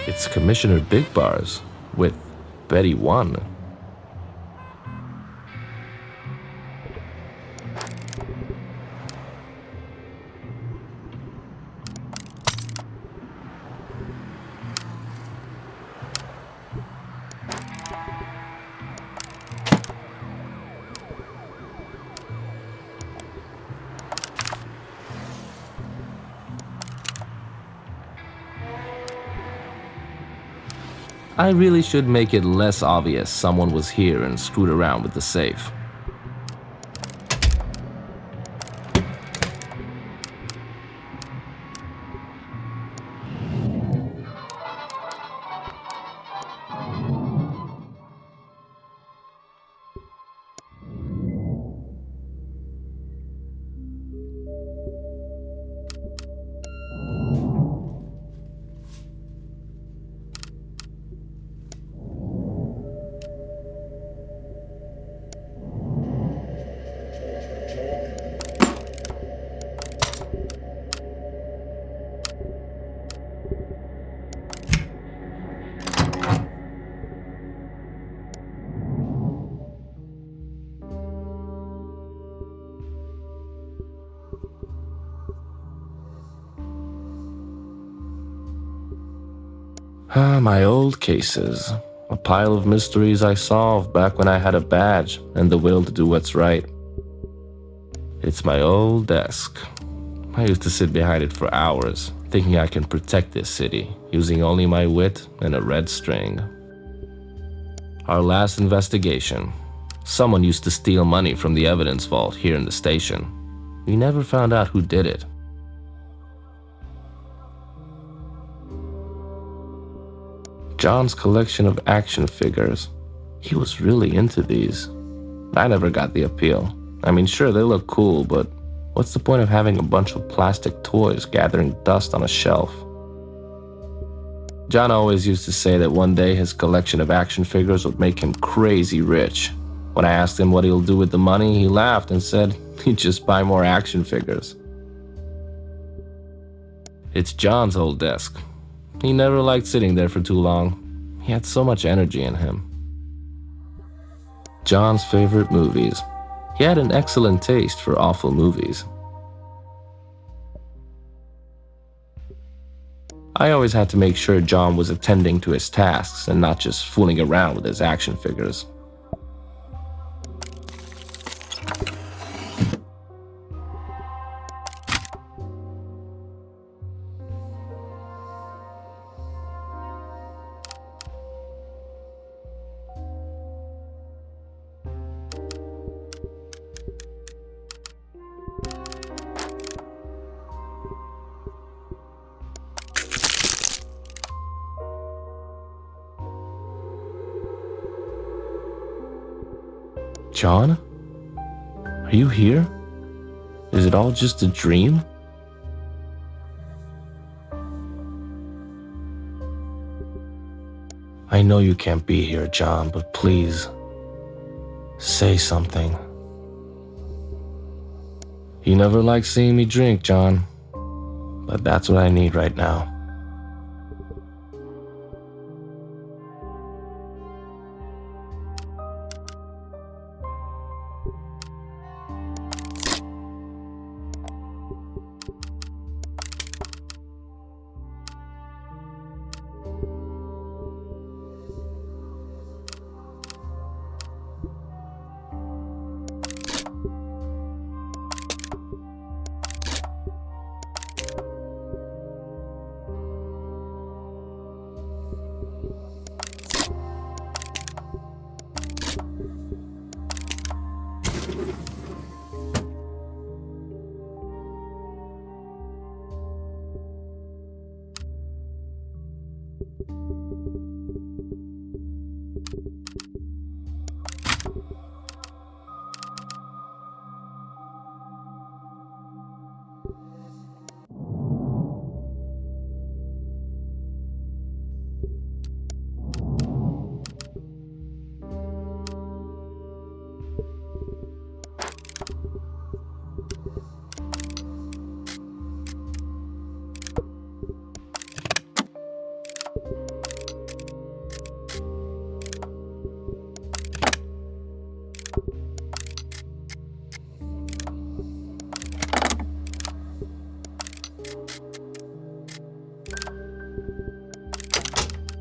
It's Commissioner Big Bars with Betty 1. I really should make it less obvious someone was here and screwed around with the safe. My old cases. A pile of mysteries I solved back when I had a badge and the will to do what's right. It's my old desk. I used to sit behind it for hours, thinking I can protect this city, using only my wit and a red string. Our last investigation. Someone used to steal money from the evidence vault here in the station. We never found out who did it. John's collection of action figures. He was really into these. I never got the appeal. I mean, sure, they look cool, but what's the point of having a bunch of plastic toys gathering dust on a shelf? John always used to say that one day his collection of action figures would make him crazy rich. When I asked him what he'll do with the money, he laughed and said he'd just buy more action figures. It's John's old desk. He never liked sitting there for too long. He had so much energy in him. John's favorite movies. He had an excellent taste for awful movies. I always had to make sure John was attending to his tasks and not just fooling around with his action figures. John? Are you here? Is it all just a dream? I know you can't be here, John, but please, say something. You never liked seeing me drink, John, but that's what I need right now.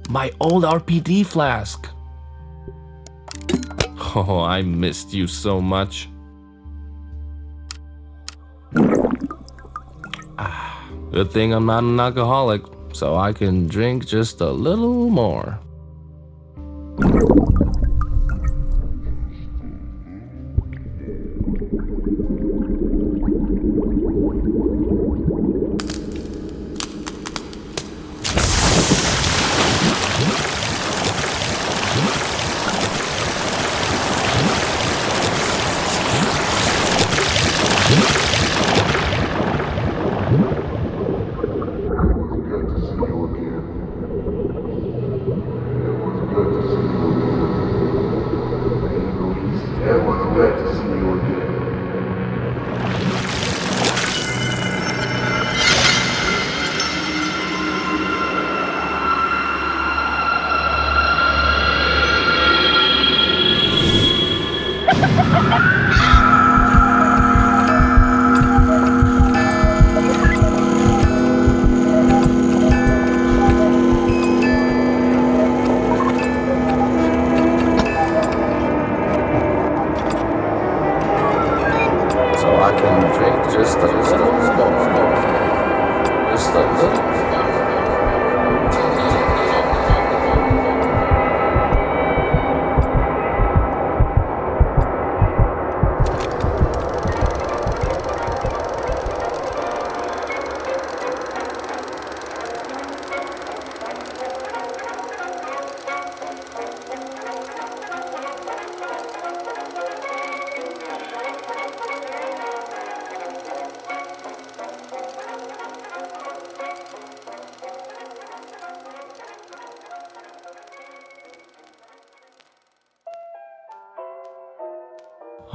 My old RPD flask. Oh, I missed you so much. Good thing I'm not an alcoholic, so I can drink just a little more.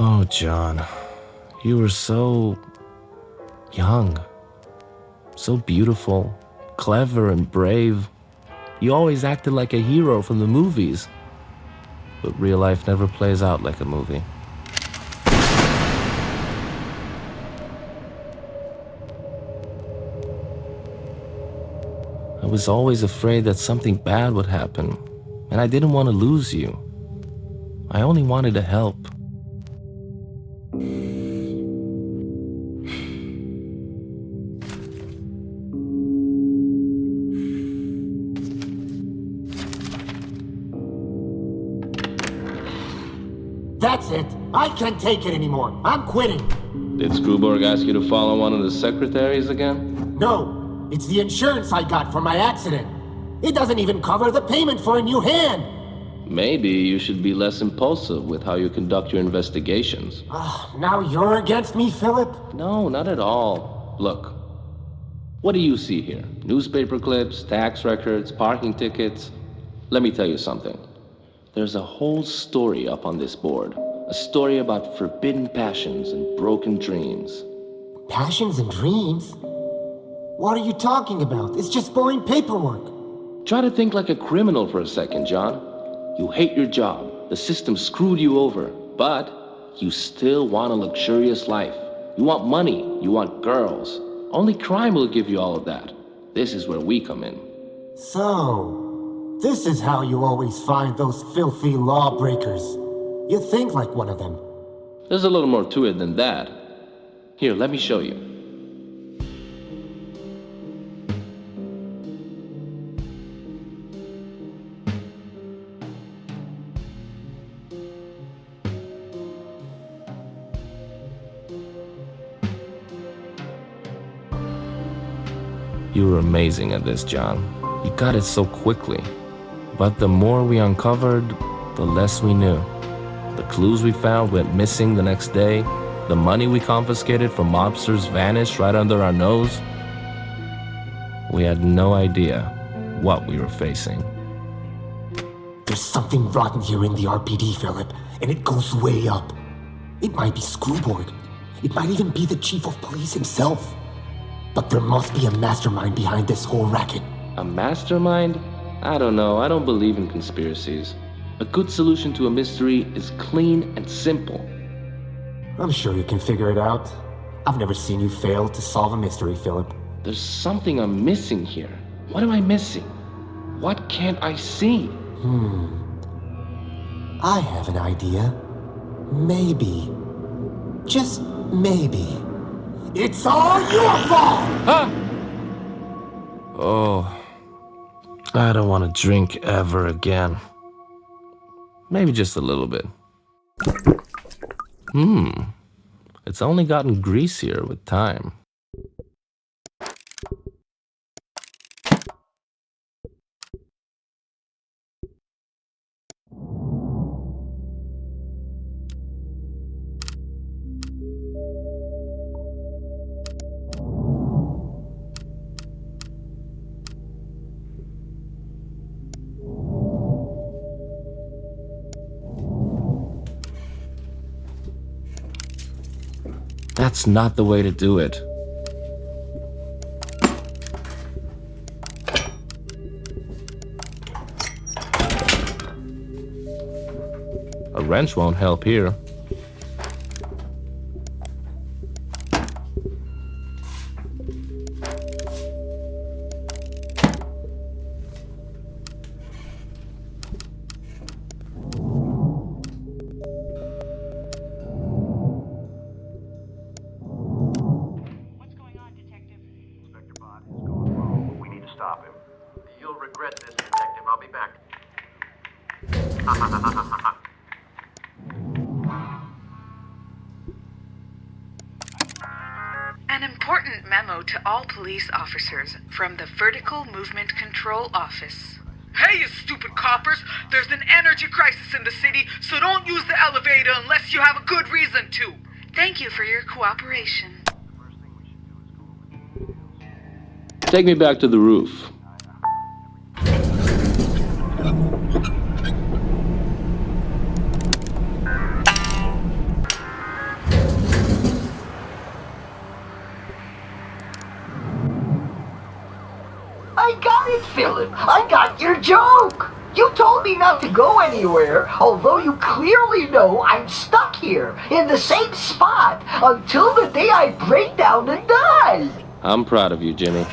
Oh, John, you were so young, so beautiful, clever and brave. You always acted like a hero from the movies. But real life never plays out like a movie. I was always afraid that something bad would happen, and I didn't want to lose you. I only wanted to help. That's it. I can't take it anymore. I'm quitting. Did Screwborg ask you to follow one of the secretaries again? No, it's the insurance I got for my accident. It doesn't even cover the payment for a new hand. Maybe you should be less impulsive with how you conduct your investigations. Now you're against me, Philip? No, not at all. Look, what do you see here? Newspaper clips, tax records, parking tickets? Let me tell you something. There's a whole story up on this board. A story about forbidden passions and broken dreams. Passions and dreams? What are you talking about? It's just boring paperwork. Try to think like a criminal for a second, John. You hate your job. The system screwed you over. But you still want a luxurious life. You want money. You want girls. Only crime will give you all of that. This is where we come in. So, this is how you always find those filthy lawbreakers. You think like one of them. There's a little more to it than that. Here, let me show you. You were amazing at this, John. You got it so quickly. But the more we uncovered, the less we knew. The clues we found went missing the next day. The money we confiscated from mobsters vanished right under our nose. We had no idea what we were facing. There's something rotten here in the RPD, Philip, and it goes way up. It might be Screwboard. It might even be the chief of police himself. But there must be a mastermind behind this whole racket. A mastermind? I don't know. I don't believe in conspiracies. A good solution to a mystery is clean and simple. I'm sure you can figure it out. I've never seen you fail to solve a mystery, Philip. There's something I'm missing here. What am I missing? What can't I see? I have an idea. Maybe, just maybe, it's all your fault! Huh? Oh, I don't want to drink ever again. Maybe just a little bit. It's only gotten greasier with time. That's not the way to do it. A wrench won't help here. An important memo to all police officers from the Vertical Movement Control Office. Hey, you stupid coppers! There's an energy crisis in the city, so don't use the elevator unless you have a good reason to. Thank you for your cooperation. Take me back to the roof. I got it, Philip. I got your joke. You told me not to go anywhere, although you clearly know I'm stuck here, in the same spot, until the day I break down and die. I'm proud of you, Jenny.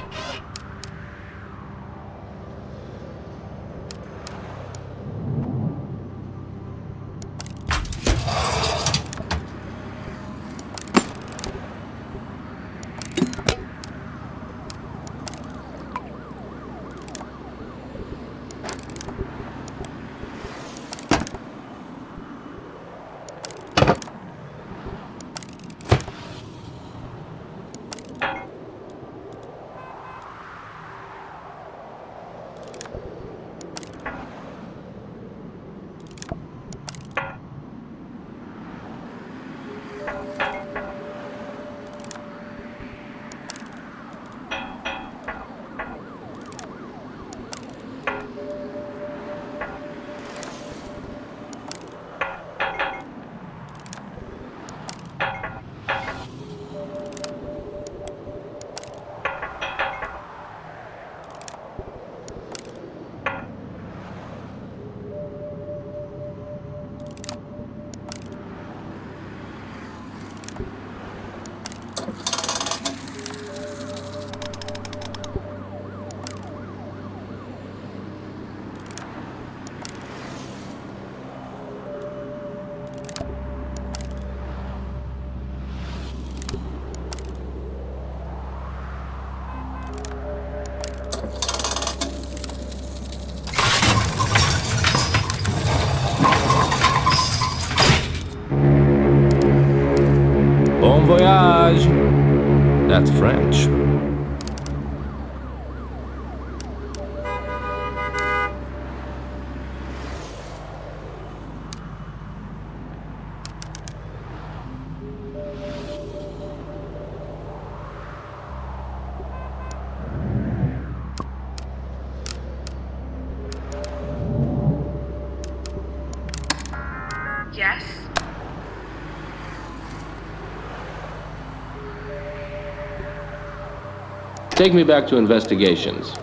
Bon voyage! That's French. Yes? Take me back to investigations.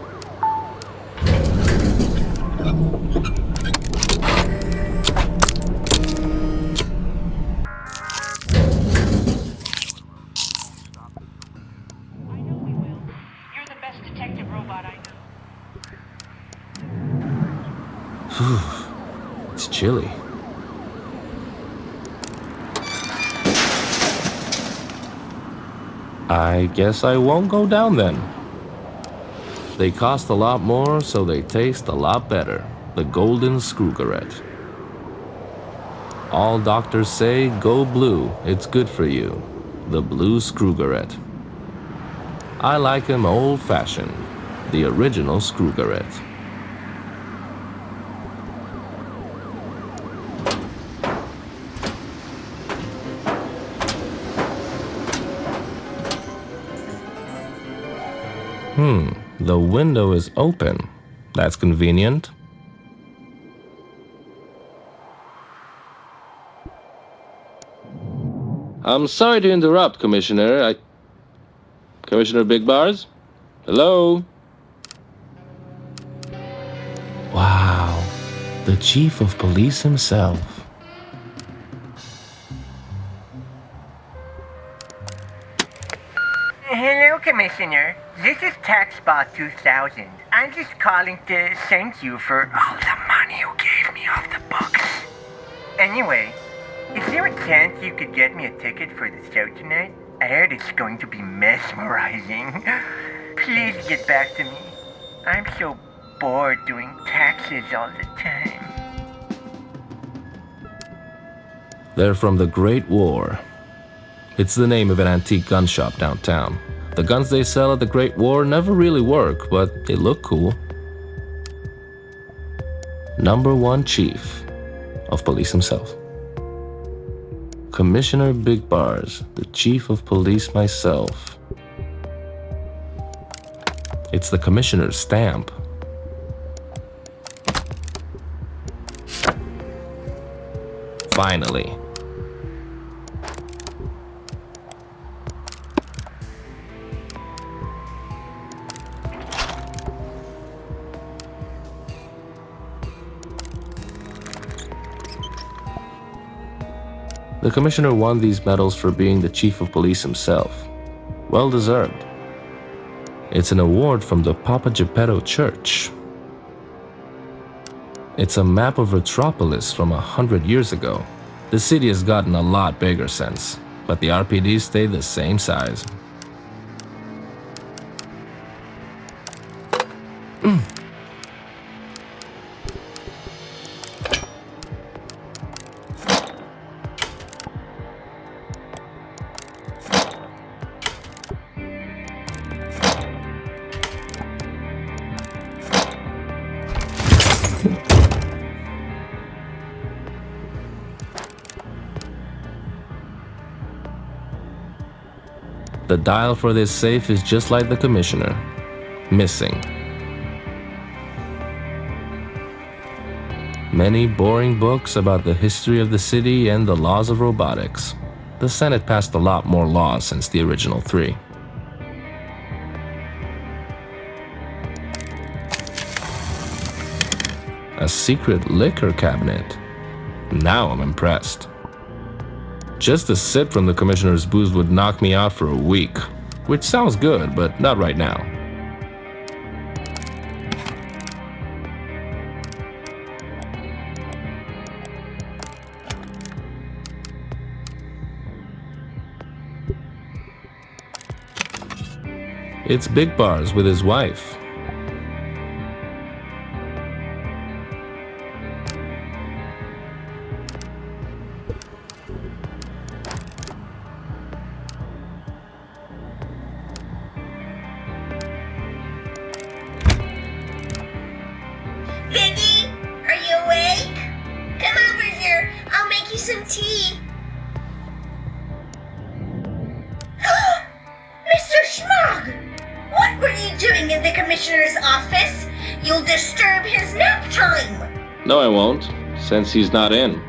You're the best detective robot I know. It's chilly. I guess I won't go down then. They cost a lot more, so they taste a lot better. The golden screwgarette. All doctors say, go blue, it's good for you. The blue screwgarette. I like him old-fashioned. The original screwgarette. The window is open. That's convenient. I'm sorry to interrupt, Commissioner. Commissioner Big Bars? Hello? Wow, the Chief of Police himself. Hello, Commissioner. This is TaxBot 2000. I'm just calling to thank you for all the money you gave me off the books. Anyway, is there a chance you could get me a ticket for the show tonight? I heard it's going to be mesmerizing. Please get back to me. I'm so bored doing taxes all the time. They're from the Great War. It's the name of an antique gun shop downtown. The guns they sell at the Great War never really work, but they look cool. Number 1 Chief of Police himself. Commissioner Big Bars, the Chief of Police myself. It's the Commissioner's stamp. Finally. The Commissioner won these medals for being the Chief of Police himself. Well deserved. It's an award from the Papa Geppetto Church. It's a map of Retropolis from 100 years ago. The city has gotten a lot bigger since, but the RPD stayed the same size. The dial for this safe is just like the Commissioner. Missing. Many boring books about the history of the city and the laws of robotics. The Senate passed a lot more laws since the original 3. A secret liquor cabinet. Now I'm impressed. Just a sip from the Commissioner's booze would knock me out for a week, which sounds good, but not right now. It's Big Bars with his wife. some tea. Mr. Schmog! What were you doing in the commissioner's office? You'll disturb his nap time. No, I won't, since he's not in.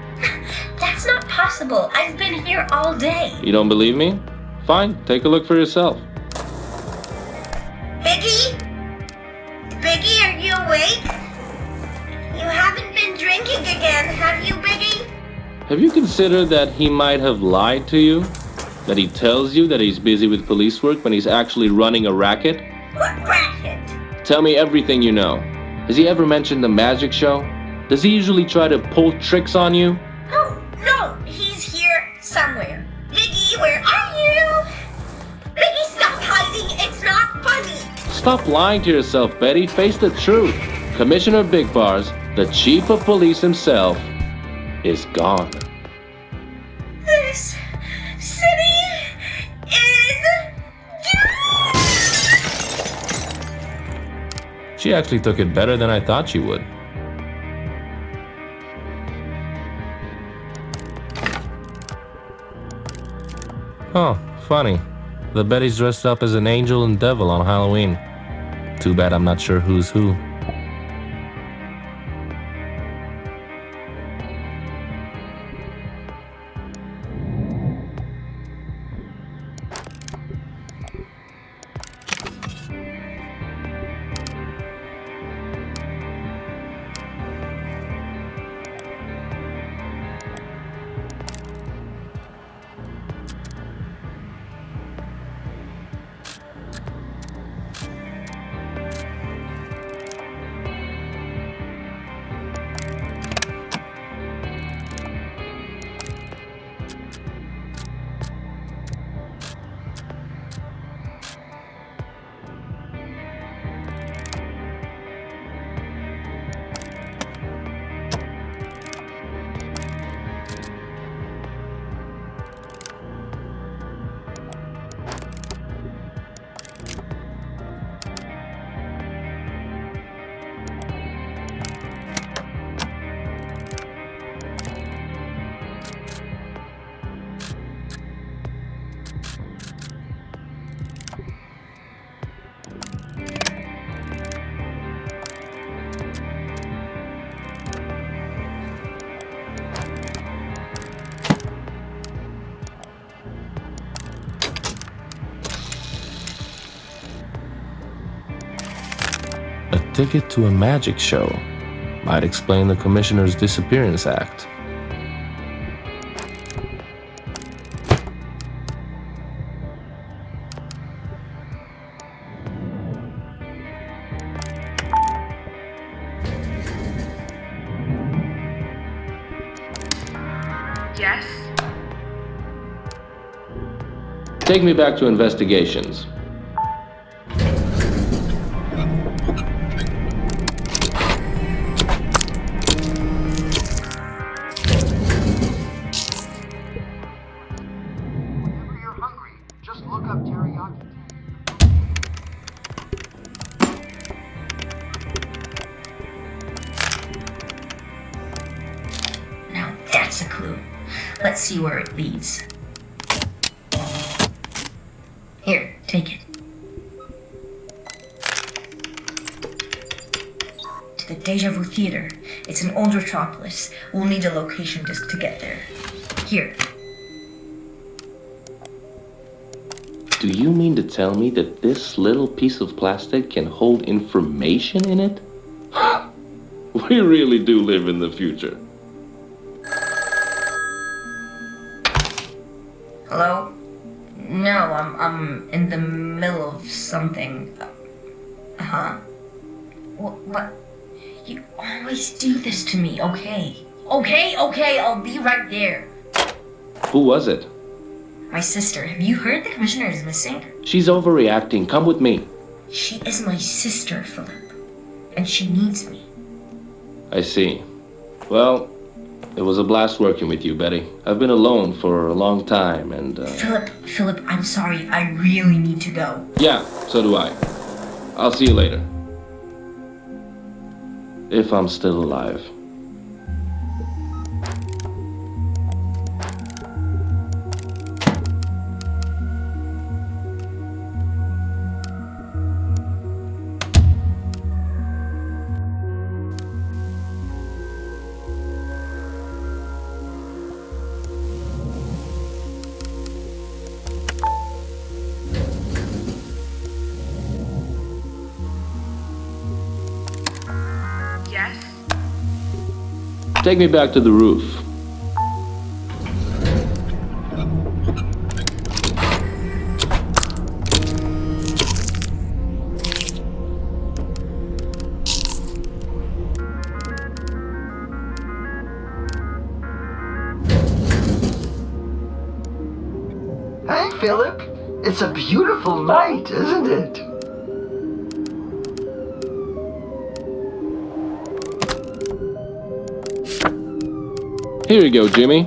That's not possible. I've been here all day. You don't believe me? Fine, take a look for yourself. Biggie? Biggie, are you awake? You haven't been drinking again, have you, Biggie? Have you considered that he might have lied to you? That he tells you that he's busy with police work when he's actually running a racket? What racket? Tell me everything you know. Has he ever mentioned the magic show? Does he usually try to pull tricks on you? Oh, no, he's here somewhere. Biggie, where are you? Biggie, stop hiding. It's not funny. Stop lying to yourself, Betty. Face the truth. Commissioner Big Bars, the chief of police himself, is gone. This city is doomed! She actually took it better than I thought she would. Oh, funny. The Betty's dressed up as an angel and devil on Halloween. Too bad I'm not sure who's who. A ticket to a magic show might explain the commissioner's disappearance act. Yes? Take me back to investigations. Now that's a clue. Let's see where it leads. Here, take it. To the Deja Vu Theater. It's an old Retropolis. We'll need a location disc to get there. Here. Do you mean to tell me that this little piece of plastic can hold information in it? We really do live in the future. Hello? No, I'm in the middle of something. Uh-huh. What? You always do this to me, okay? Okay, I'll be right there. Who was it? My sister. Have you heard the commissioner is missing? She's overreacting. Come with me. She is my sister, Philip. And she needs me. I see. Well, it was a blast working with you, Betty. I've been alone for a long time and... Philip, I'm sorry. I really need to go. Yeah, so do I. I'll see you later. If I'm still alive. Take me back to the roof. Hey, Philip. It's a beautiful night, isn't it? Here you go, Jimmy.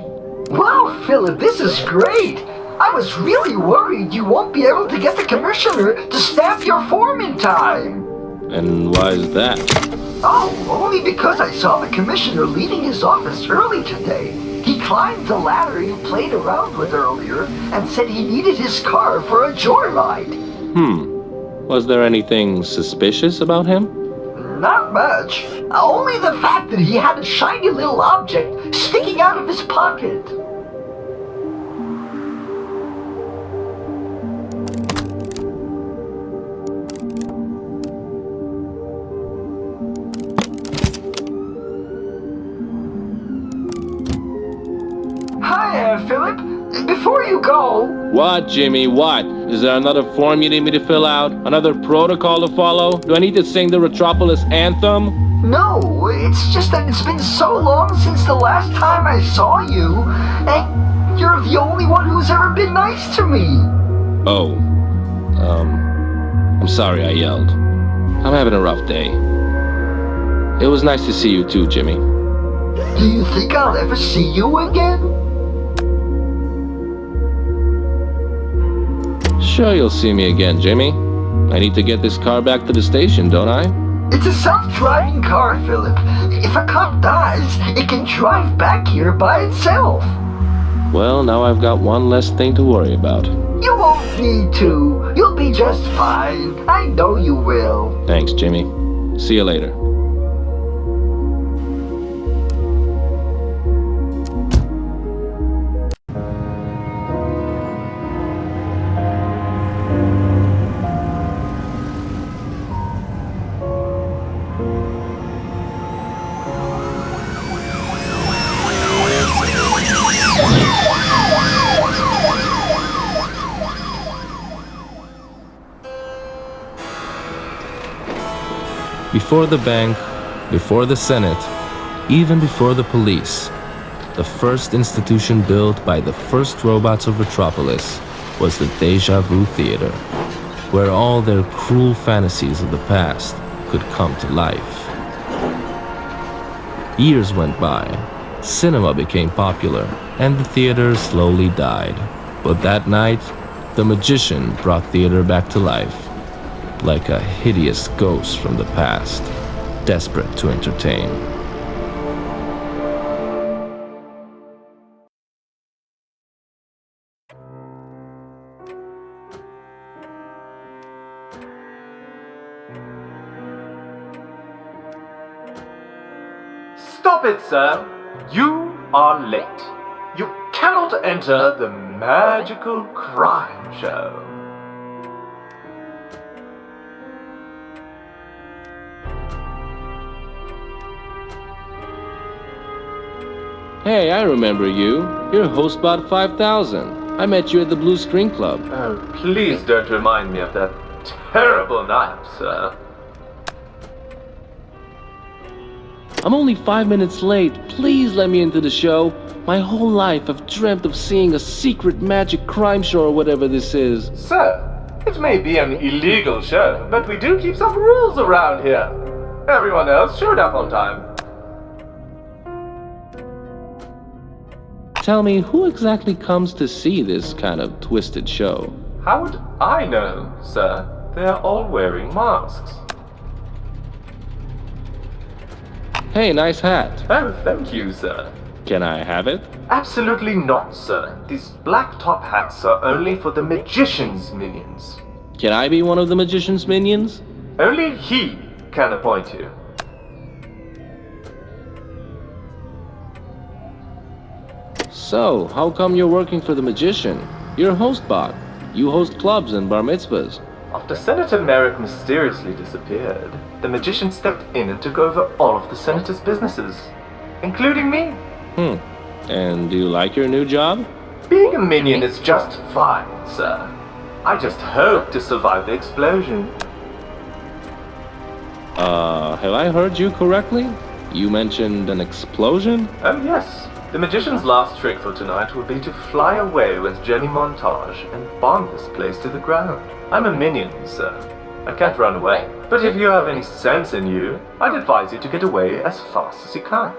Wow, Philip, this is great. I was really worried you won't be able to get the commissioner to stamp your form in time. And why is that? Oh, only because I saw the commissioner leaving his office early today. He climbed the ladder you played around with earlier and said he needed his car for a joyride. Was there anything suspicious about him? Not much. Only the fact that he had a shiny little object sticking out of his pocket. Hi, Philip. Before you go... What, Jimmy, what? Is there another form you need me to fill out? Another protocol to follow? Do I need to sing the Retropolis anthem? No, it's just that it's been so long since the last time I saw you, and you're the only one who's ever been nice to me. Oh. I'm sorry I yelled. I'm having a rough day. It was nice to see you too, Jimmy. Do you think I'll ever see you again? Sure you'll see me again, Jimmy. I need to get this car back to the station, don't I? It's a self-driving car, Philip. If a cop dies, it can drive back here by itself. Well, now I've got one less thing to worry about. You won't need to. You'll be just fine. I know you will. Thanks, Jimmy. See you later. Before the bank, before the Senate, even before the police, the first institution built by the first robots of Retropolis was the Deja Vu Theater, where all their cruel fantasies of the past could come to life. Years went by, cinema became popular, and the theater slowly died. But that night, the magician brought theater back to life, like a hideous ghost from the past, desperate to entertain. Stop it, sir! You are late. You cannot enter the magical crime show. Hey, I remember you. You're Hostbot 5000. I met you at the Blue Screen Club. Oh, please don't remind me of that terrible night, sir. I'm only 5 minutes late. Please let me into the show. My whole life I've dreamt of seeing a secret magic crime show or whatever this is. Sir, it may be an illegal show, but we do keep some rules around here. Everyone else showed up on time. Tell me, who exactly comes to see this kind of twisted show? How would I know, sir? They're all wearing masks. Hey, nice hat. Oh, thank you, sir. Can I have it? Absolutely not, sir. These black top hats are only for the magician's minions. Can I be one of the magician's minions? Only he can appoint you. So, how come you're working for the magician? You're a host bot. You host clubs and bar mitzvahs. After Senator Merrick mysteriously disappeared, the magician stepped in and took over all of the senator's businesses. including me. And do you like your new job? Being a minion is just fine, sir. I just hope to survive the explosion. Have I heard you correctly? You mentioned an explosion? Oh yes. The magician's last trick for tonight will be to fly away with Jenny Montage and bomb this place to the ground. I'm a minion, sir. I can't run away. But if you have any sense in you, I'd advise you to get away as fast as you can.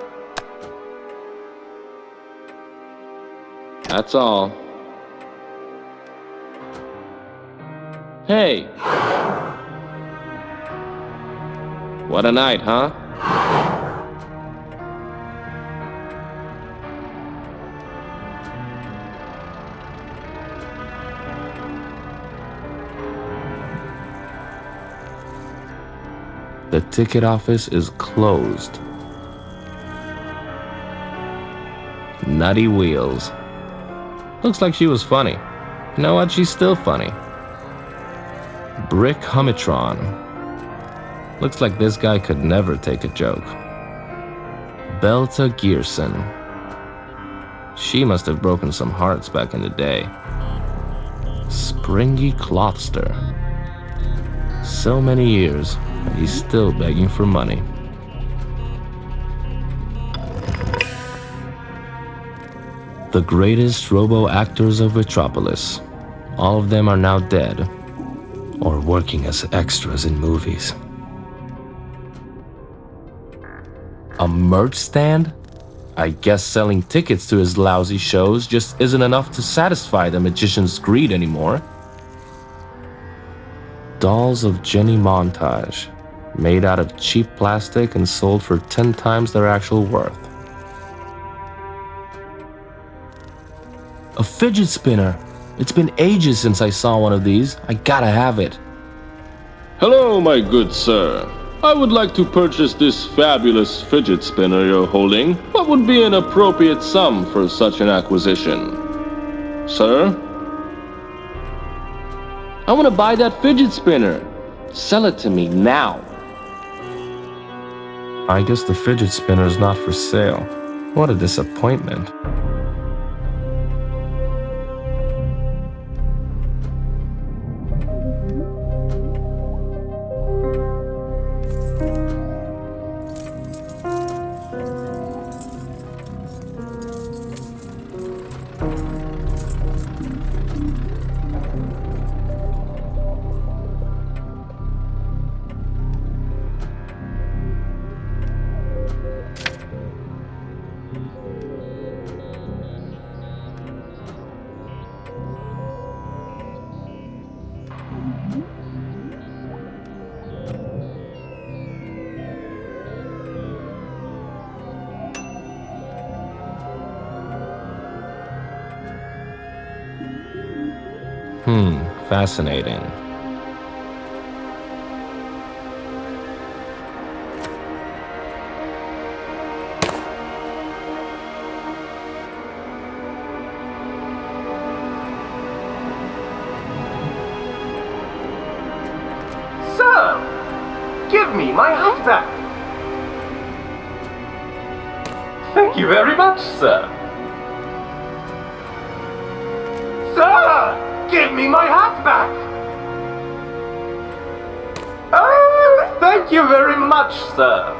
That's all. Hey! What a night, huh? The ticket office is closed. Nutty Wheels. Looks like she was funny. You know what? She's still funny. Brick Hummitron. Looks like this guy could never take a joke. Belta Gearson. She must have broken some hearts back in the day. Springy Clothster. So many years, and he's still begging for money. The greatest robo-actors of Retropolis. All of them are now dead, or working as extras in movies. A merch stand? I guess selling tickets to his lousy shows just isn't enough to satisfy the magician's greed anymore. Dolls of Jenny Montage, made out of cheap plastic and sold for 10 times their actual worth. A fidget spinner! It's been ages since I saw one of these. I gotta have it. Hello, my good sir. I would like to purchase this fabulous fidget spinner you're holding. What would be an appropriate sum for such an acquisition? Sir? I want to buy that fidget spinner. Sell it to me now. I guess the fidget spinner is not for sale. What a disappointment. Fascinating. Sir! Give me my hat back! Thank you very much, sir. Sir! Give me my hat back! Oh, thank you very much, sir.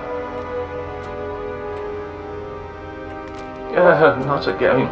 Not again.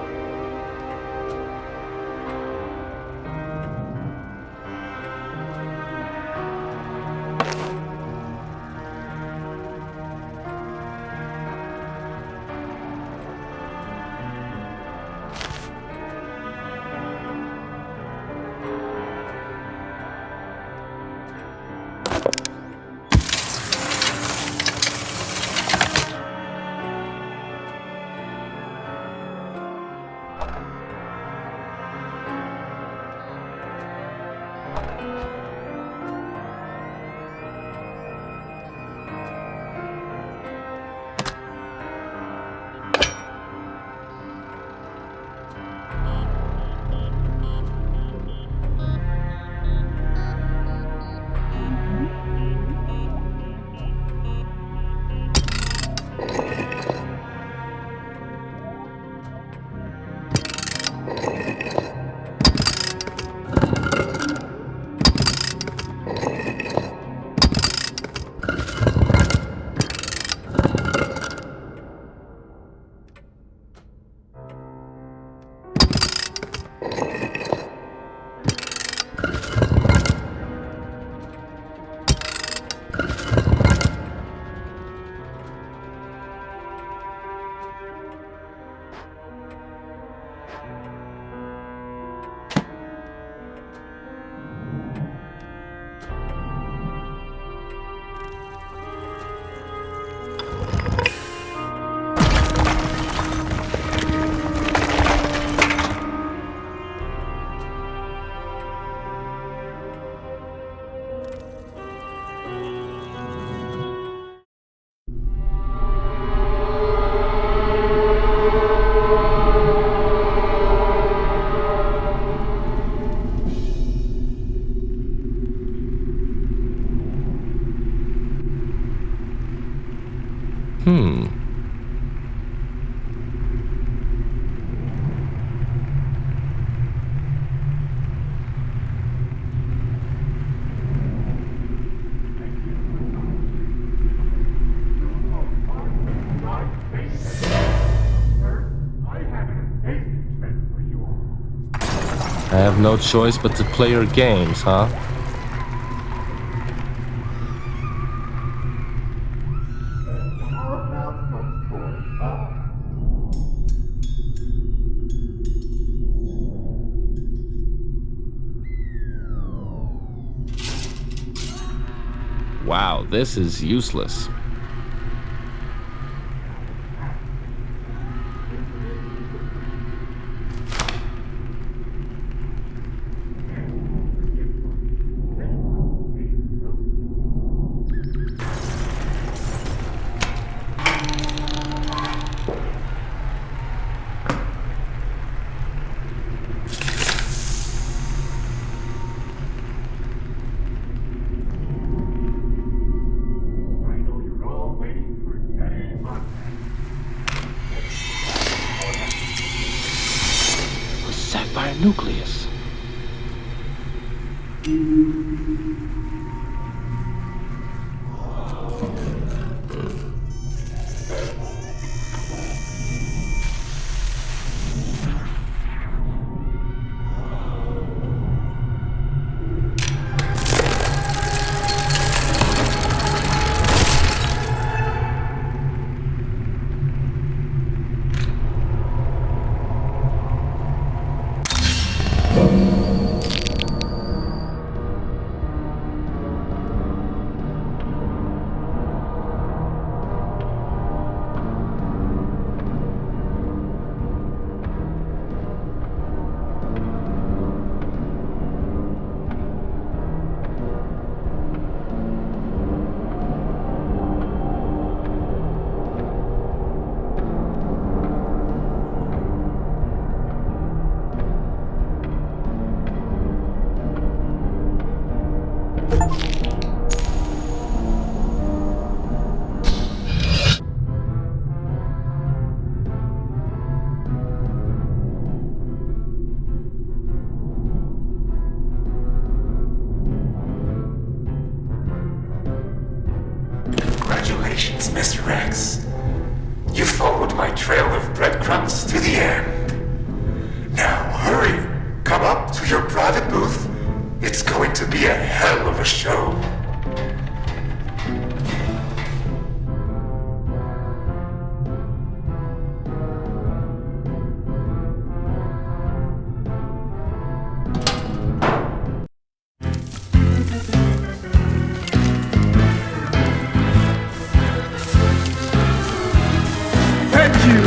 I have no choice but to play your games, huh? Wow, this is useless. Sapphire nucleus. Congratulations, Mr. X. You followed my trail of breadcrumbs to the end. Now hurry, come up to your private booth. It's going to be a hell of a show.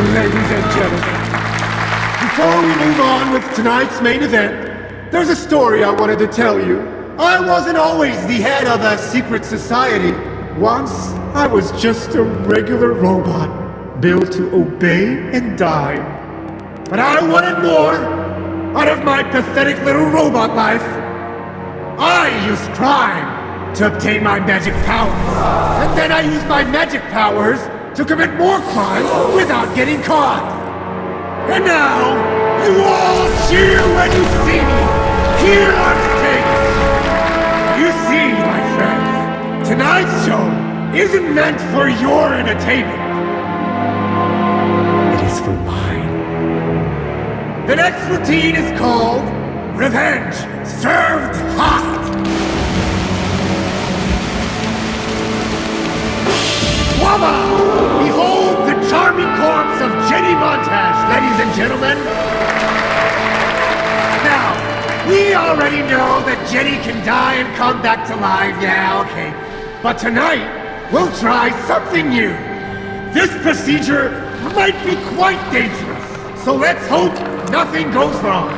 Ladies and gentlemen, before we move on with tonight's main event, there's a story I wanted to tell you. I wasn't always the head of a secret society. Once, I was just a regular robot, built to obey and die. But I wanted more out of my pathetic little robot life. I used crime to obtain my magic powers, and then I used my magic powers to commit more crimes without getting caught. And now, you all cheer when you see me, here on stage. You see, my friends, tonight's show isn't meant for your entertainment. It is for mine. The next routine is called Revenge Served Hot. Voila! Behold the charming corpse of Jenny Montage, ladies and gentlemen. Now, we already know that Jenny can die and come back to life, yeah, okay. But tonight, we'll try something new. This procedure might be quite dangerous, so let's hope nothing goes wrong.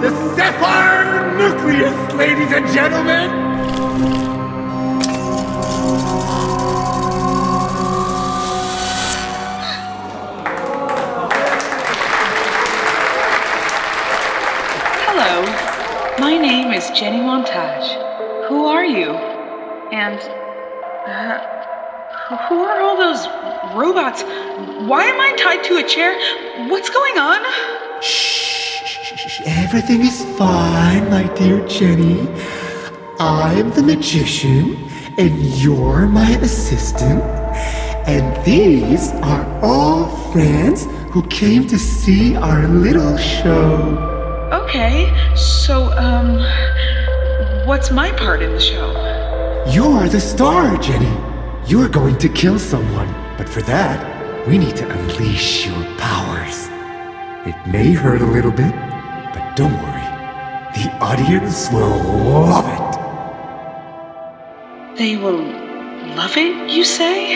The sapphire nucleus, ladies and gentlemen. Hello, my name is Jenny Montage. Who are you? And Who are all those robots? Why am I tied to a chair? What's going on? Shh, everything is fine, my dear Jenny. I'm the magician, and you're my assistant. And these are all friends who came to see our little show. Okay, so, what's my part in the show? You're the star, Jenny. You're going to kill someone, but for that, we need to unleash your powers. It may hurt a little bit, but don't worry. The audience will love it. They will love it, you say?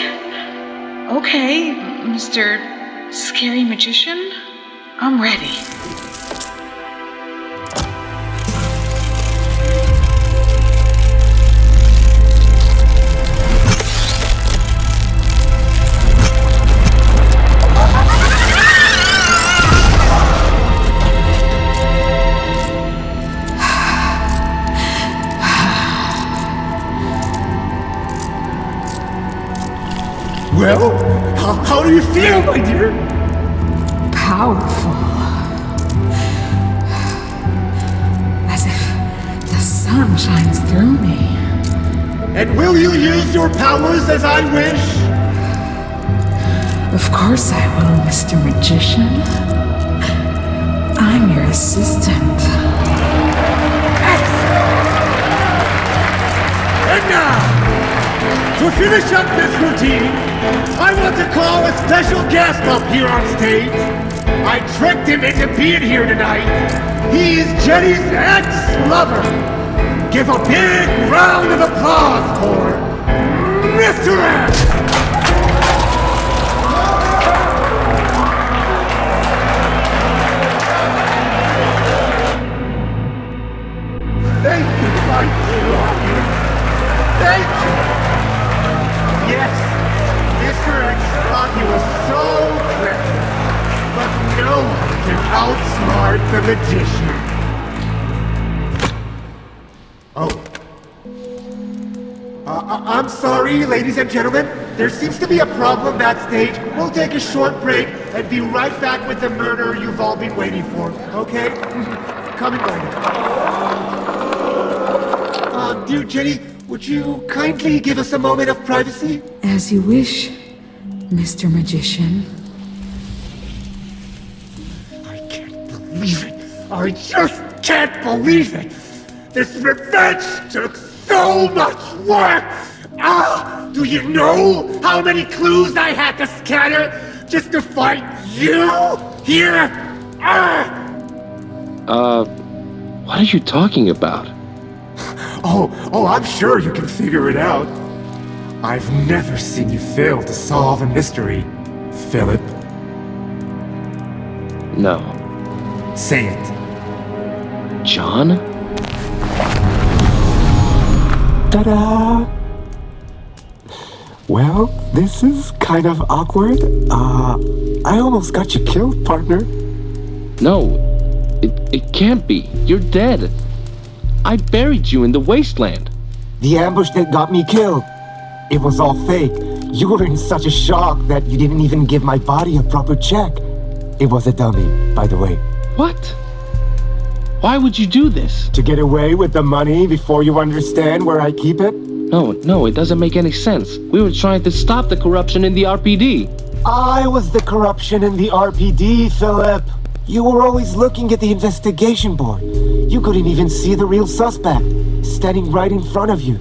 Okay, Mr. Scary Magician, I'm ready. Well, how do you feel, my dear? Powerful. As if the sun shines through me. And will you use your powers as I wish? Of course I will, Mr. Magician. I'm your assistant. And now, to finish up this routine, I want to call a special guest up here on stage. I tricked him into being here tonight. He is Jenny's ex-lover. Give a big round of applause for Mr. X! Thank you, my dear audience. Thank you. Yes, Mr. X thought he was so clever, but no one can outsmart the magician. Oh. I'm sorry, ladies and gentlemen. There seems to be a problem backstage. We'll take a short break and be right back with the murder you've all been waiting for, okay? Come and join us. Dear Jenny, would you kindly give us a moment of privacy? As you wish, Mr. Magician. I can't believe it. I just can't believe it. This revenge took so much work. Do you know how many clues I had to scatter just to find you here? What are you talking about? Oh, I'm sure you can figure it out. I've never seen you fail to solve a mystery, Philip. No. Say it. John? Ta-da! Well, this is kind of awkward. I almost got you killed, partner. No, it can't be. You're dead. I buried you in the wasteland. The ambush that got me killed. It was all fake. You were in such a shock that you didn't even give my body a proper check. It was a dummy, by the way. What? Why would you do this? To get away with the money before you understand where I keep it? No, it doesn't make any sense. We were trying to stop the corruption in the RPD. I was the corruption in the RPD, Philip. You were always looking at the investigation board. You couldn't even see the real suspect, standing right in front of you.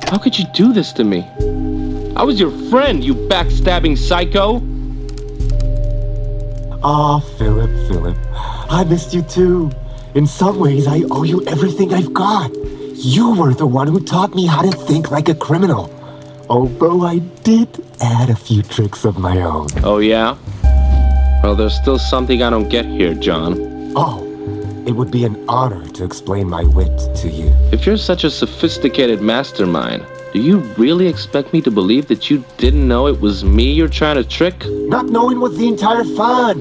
How could you do this to me? I was your friend, you backstabbing psycho! Ah, Philip. I missed you too. In some ways, I owe you everything I've got. You were the one who taught me how to think like a criminal. Although I did add a few tricks of my own. Oh yeah? Well, there's still something I don't get here, John. Oh, it would be an honor to explain my wit to you. If you're such a sophisticated mastermind, do you really expect me to believe that you didn't know it was me you're trying to trick? Not knowing was the entire fun.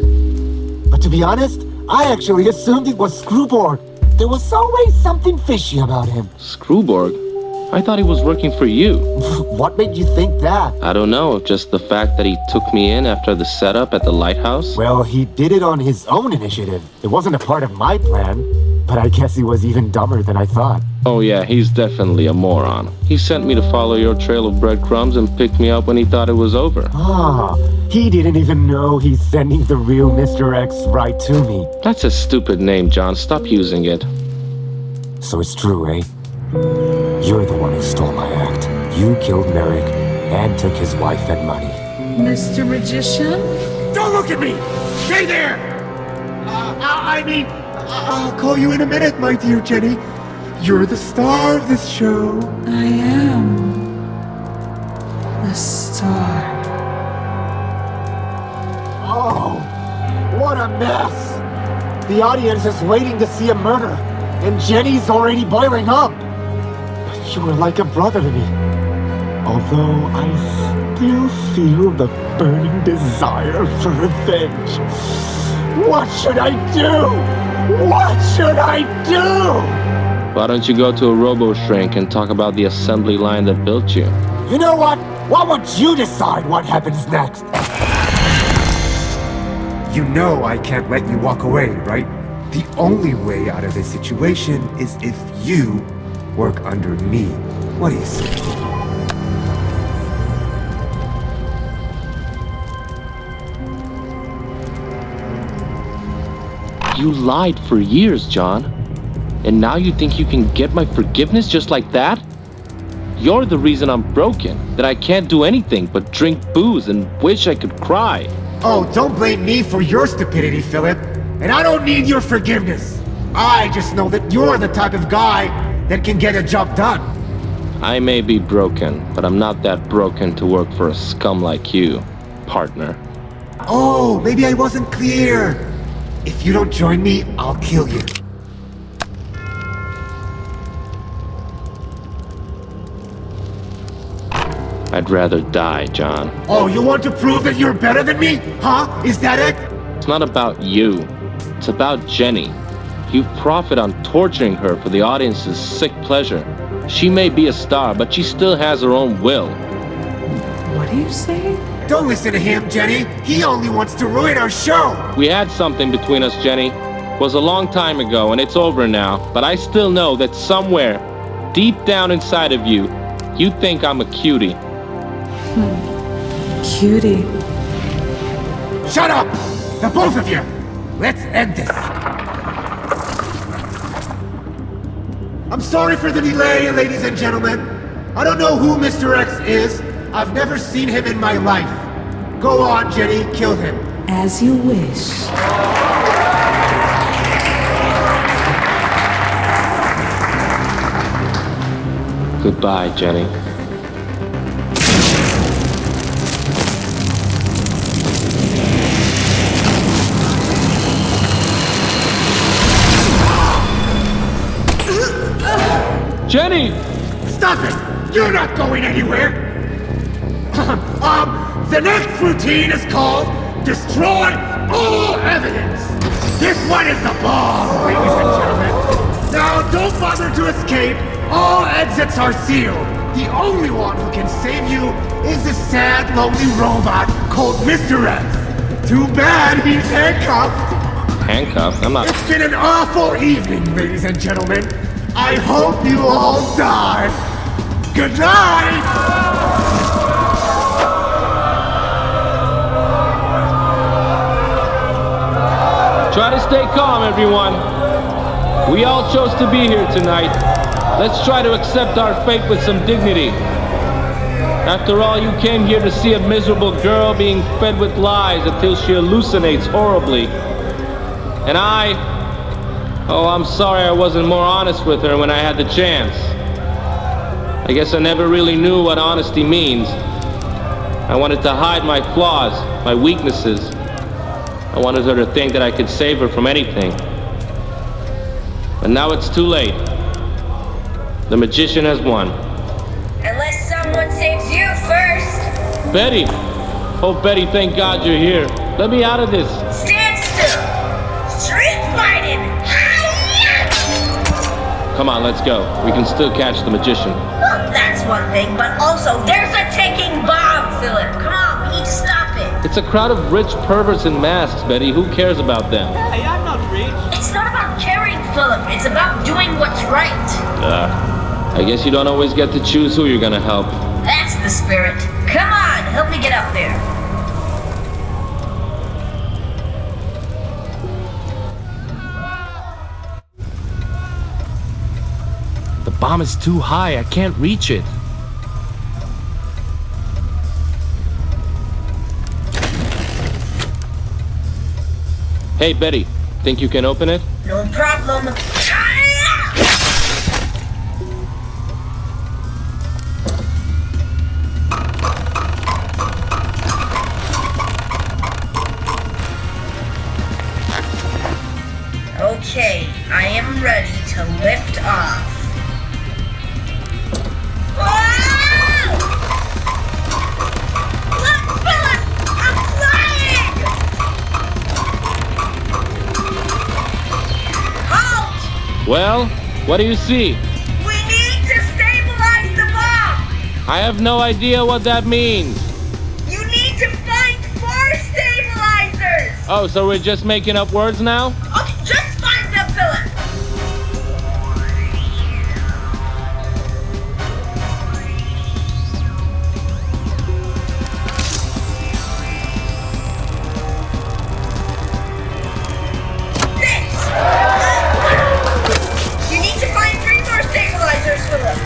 But to be honest, I actually assumed it was Screwboard. There was always something fishy about him. Screwborg? I thought he was working for you. What made you think that? I don't know, just the fact that he took me in after the setup at the lighthouse. Well, he did it on his own initiative. It wasn't a part of my plan, but I guess he was even dumber than I thought. Oh yeah, he's definitely a moron. He sent me to follow your trail of breadcrumbs and picked me up when he thought it was over. Ah, he didn't even know he's sending the real Mr. X right to me. That's a stupid name, John. Stop using it. So it's true, eh? You're the one who stole my act. You killed Merrick and took his wife and money. Mr. Magician? Don't look at me! Stay there! I'll call you in a minute, my dear Jenny. You're the star of this show. I am the star. Oh, what a mess! The audience is waiting to see a murder, and Jenny's already boiling up. But you were like a brother to me. Although I still feel the burning desire for revenge. What should I do? What should I do? Why don't you go to a robo-shrink and talk about the assembly line that built you? You know what? Why would you decide what happens next? You know I can't let you walk away, right? The only way out of this situation is if you work under me. What do you say? You lied for years, John. And now you think you can get my forgiveness just like that? You're the reason I'm broken, that I can't do anything but drink booze and wish I could cry. Oh, don't blame me for your stupidity, Philip. And I don't need your forgiveness. I just know that you're the type of guy that can get a job done. I may be broken, but I'm not that broken to work for a scum like you, partner. Oh, maybe I wasn't clear. If you don't join me, I'll kill you. I'd rather die, John. Oh, you want to prove that you're better than me? Huh? Is that it? It's not about you. It's about Jenny. You profit on torturing her for the audience's sick pleasure. She may be a star, but she still has her own will. What are you saying? Don't listen to him, Jenny. He only wants to ruin our show. We had something between us, Jenny. It was a long time ago, and it's over now. But I still know that somewhere, deep down inside of you, you think I'm a cutie. Cutie. Shut up! The both of you! Let's end this. I'm sorry for the delay, ladies and gentlemen. I don't know who Mr. X is. I've never seen him in my life. Go on, Jenny, kill him. As you wish. Goodbye, Jenny. Jenny! Stop it! You're not going anywhere! The next routine is called Destroy All Evidence! This one is the bomb, ladies and gentlemen! Now, don't bother to escape! All exits are sealed! The only one who can save you is a sad, lonely robot called Mr. X! Too bad he's handcuffed! Handcuffed? I'm not... It's been an awful evening, ladies and gentlemen! I hope you all die! Good night! Try to stay calm, everyone. We all chose to be here tonight. Let's try to accept our fate with some dignity. After all, you came here to see a miserable girl being fed with lies until she hallucinates horribly. And oh, I'm sorry I wasn't more honest with her when I had the chance. I guess I never really knew what honesty means. I wanted to hide my flaws, my weaknesses. I wanted her to think that I could save her from anything. But now it's too late. The magician has won. Unless someone saves you first. Betty! Oh, Betty, thank God you're here. Let me out of this. Stand still. Street fighting. Hi-ya! Come on, let's go. We can still catch the magician. Well, that's one thing, but also there's a ticking bomb, Philip. Come on, we need to stop it. It's a crowd of rich perverts in masks, Betty. Who cares about them? Hey, I'm not rich. It's not about caring, Philip. It's about doing what's right. I guess you don't always get to choose who you're gonna help. That's the spirit. Come on, help me get up there. The bomb is too high. I can't reach it. Hey, Betty. Think you can open it? No problem. Okay, I am ready to lift off. Whoa! Look, Philip! I'm flying! Halt! Well, what do you see? We need to stabilize the bomb! I have no idea what that means. You need to find 4 stabilizers! Oh, so we're just making up words now? Okay, just find them, Philip! You need to find 3 more stabilizers, Philip.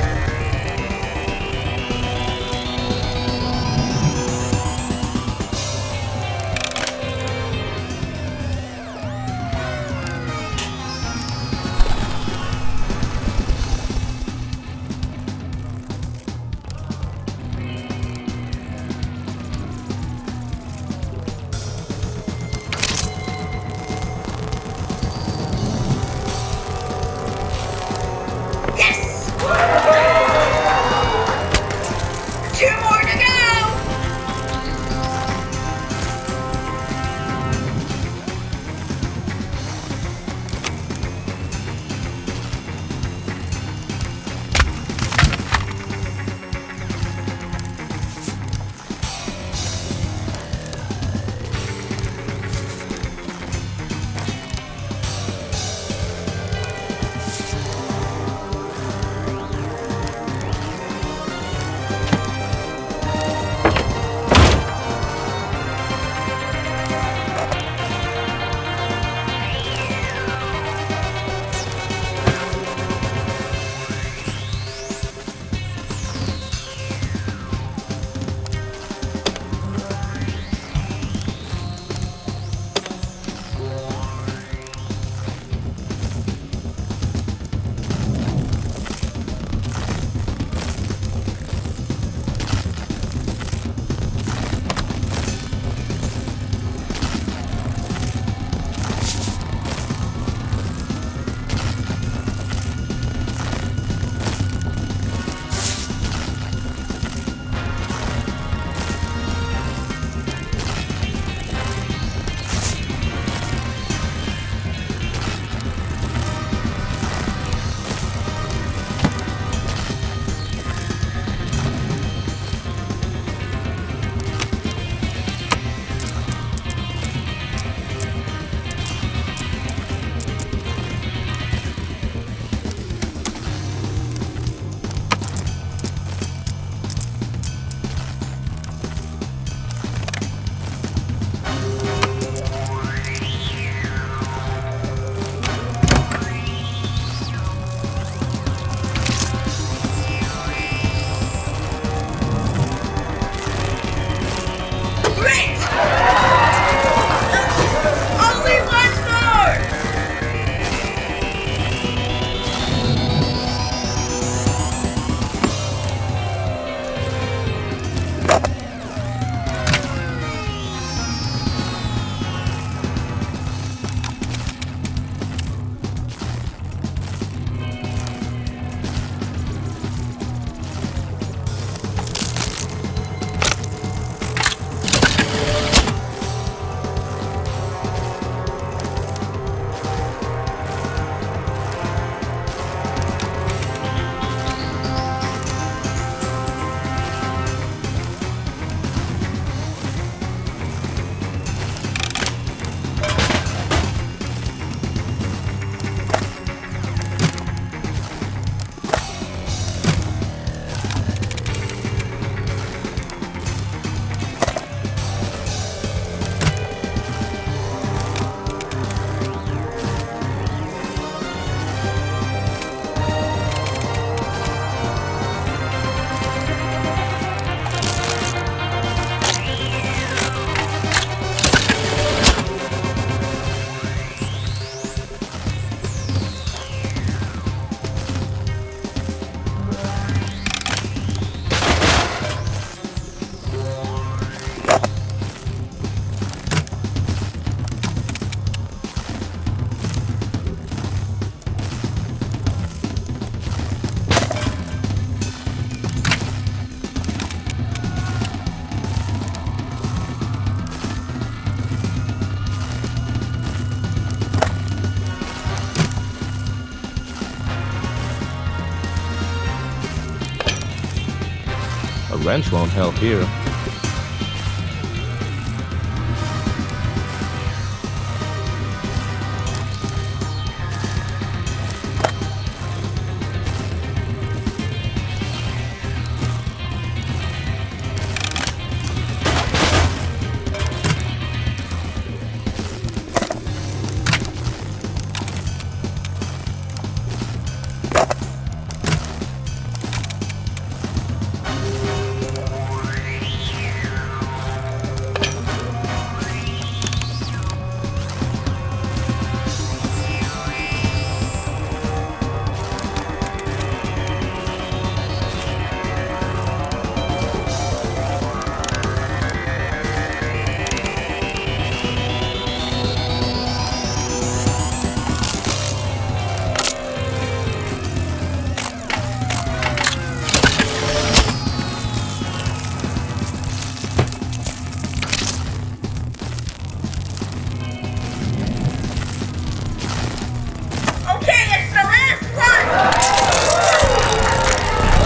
A wrench won't help here.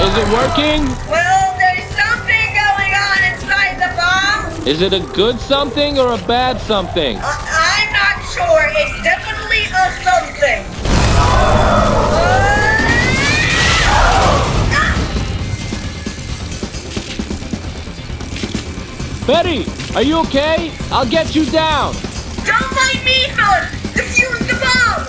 Is it working? Well, there's something going on inside the bomb. Is it a good something or a bad something? I'm not sure. It's definitely a something. Betty, are you okay? I'll get you down. Don't mind me, Philip. Defuse the bomb.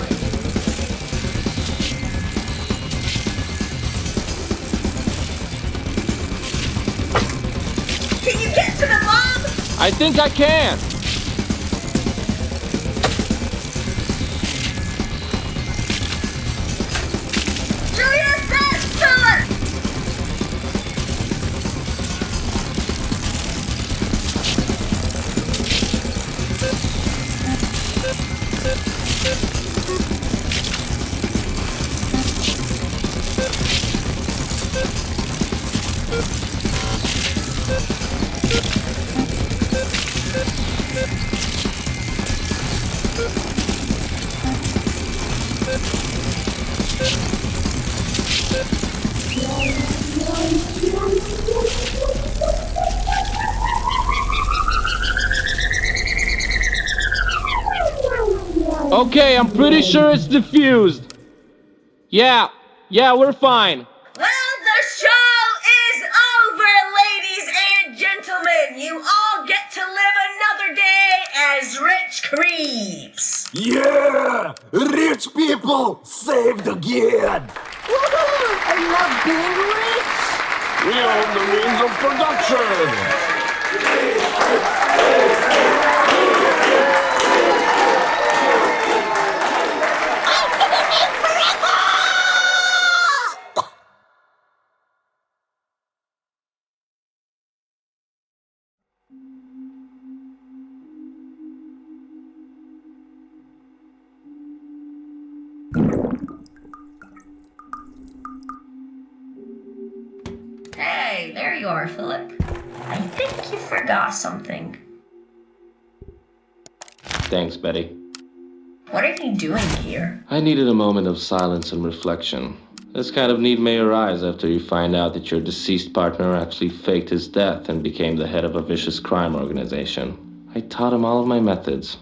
Can you get to the bomb? I think I can. Julius says, Philip. Okay, I'm pretty sure it's diffused. Yeah, we're fine. Well, the show is over, ladies and gentlemen. You all get to live another day as rich creeps. Yeah! Rich people saved again! Woohoo! I love being rich! We own the means of production! Hey, there you are, Philip. I think you forgot something. Thanks, Betty. What are you doing here? I needed a moment of silence and reflection. This kind of need may arise after you find out that your deceased partner actually faked his death and became the head of a vicious crime organization. I taught him all of my methods,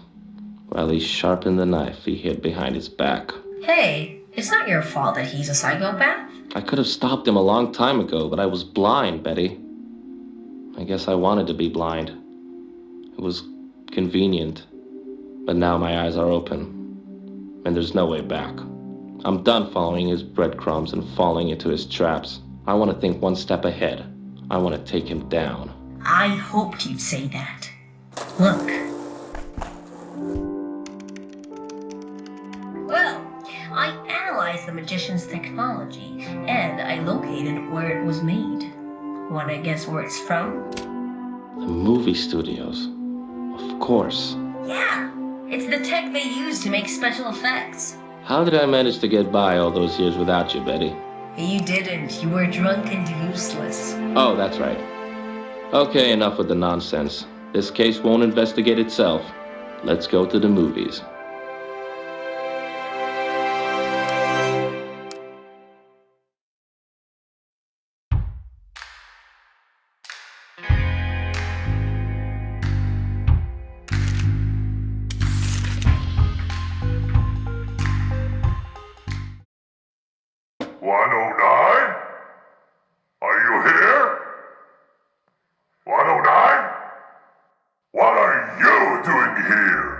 while he sharpened the knife he hid behind his back. Hey, it's not your fault that he's a psychopath. I could have stopped him a long time ago, but I was blind, Betty. I guess I wanted to be blind. It was convenient. But now my eyes are open, and there's no way back. I'm done following his breadcrumbs and falling into his traps. I want to think one step ahead. I want to take him down. I hoped you'd say that. Look. Well, I analyzed the magician's technology, and I located where it was made. Wanna guess where it's from? The movie studios. Of course. Yeah, it's the tech they use to make special effects. How did I manage to get by all those years without you, Betty? You didn't. You were drunk and useless. Oh, that's right. Okay, enough with the nonsense. This case won't investigate itself. Let's go to the movies. 109? Are you here? 109? What are you doing here?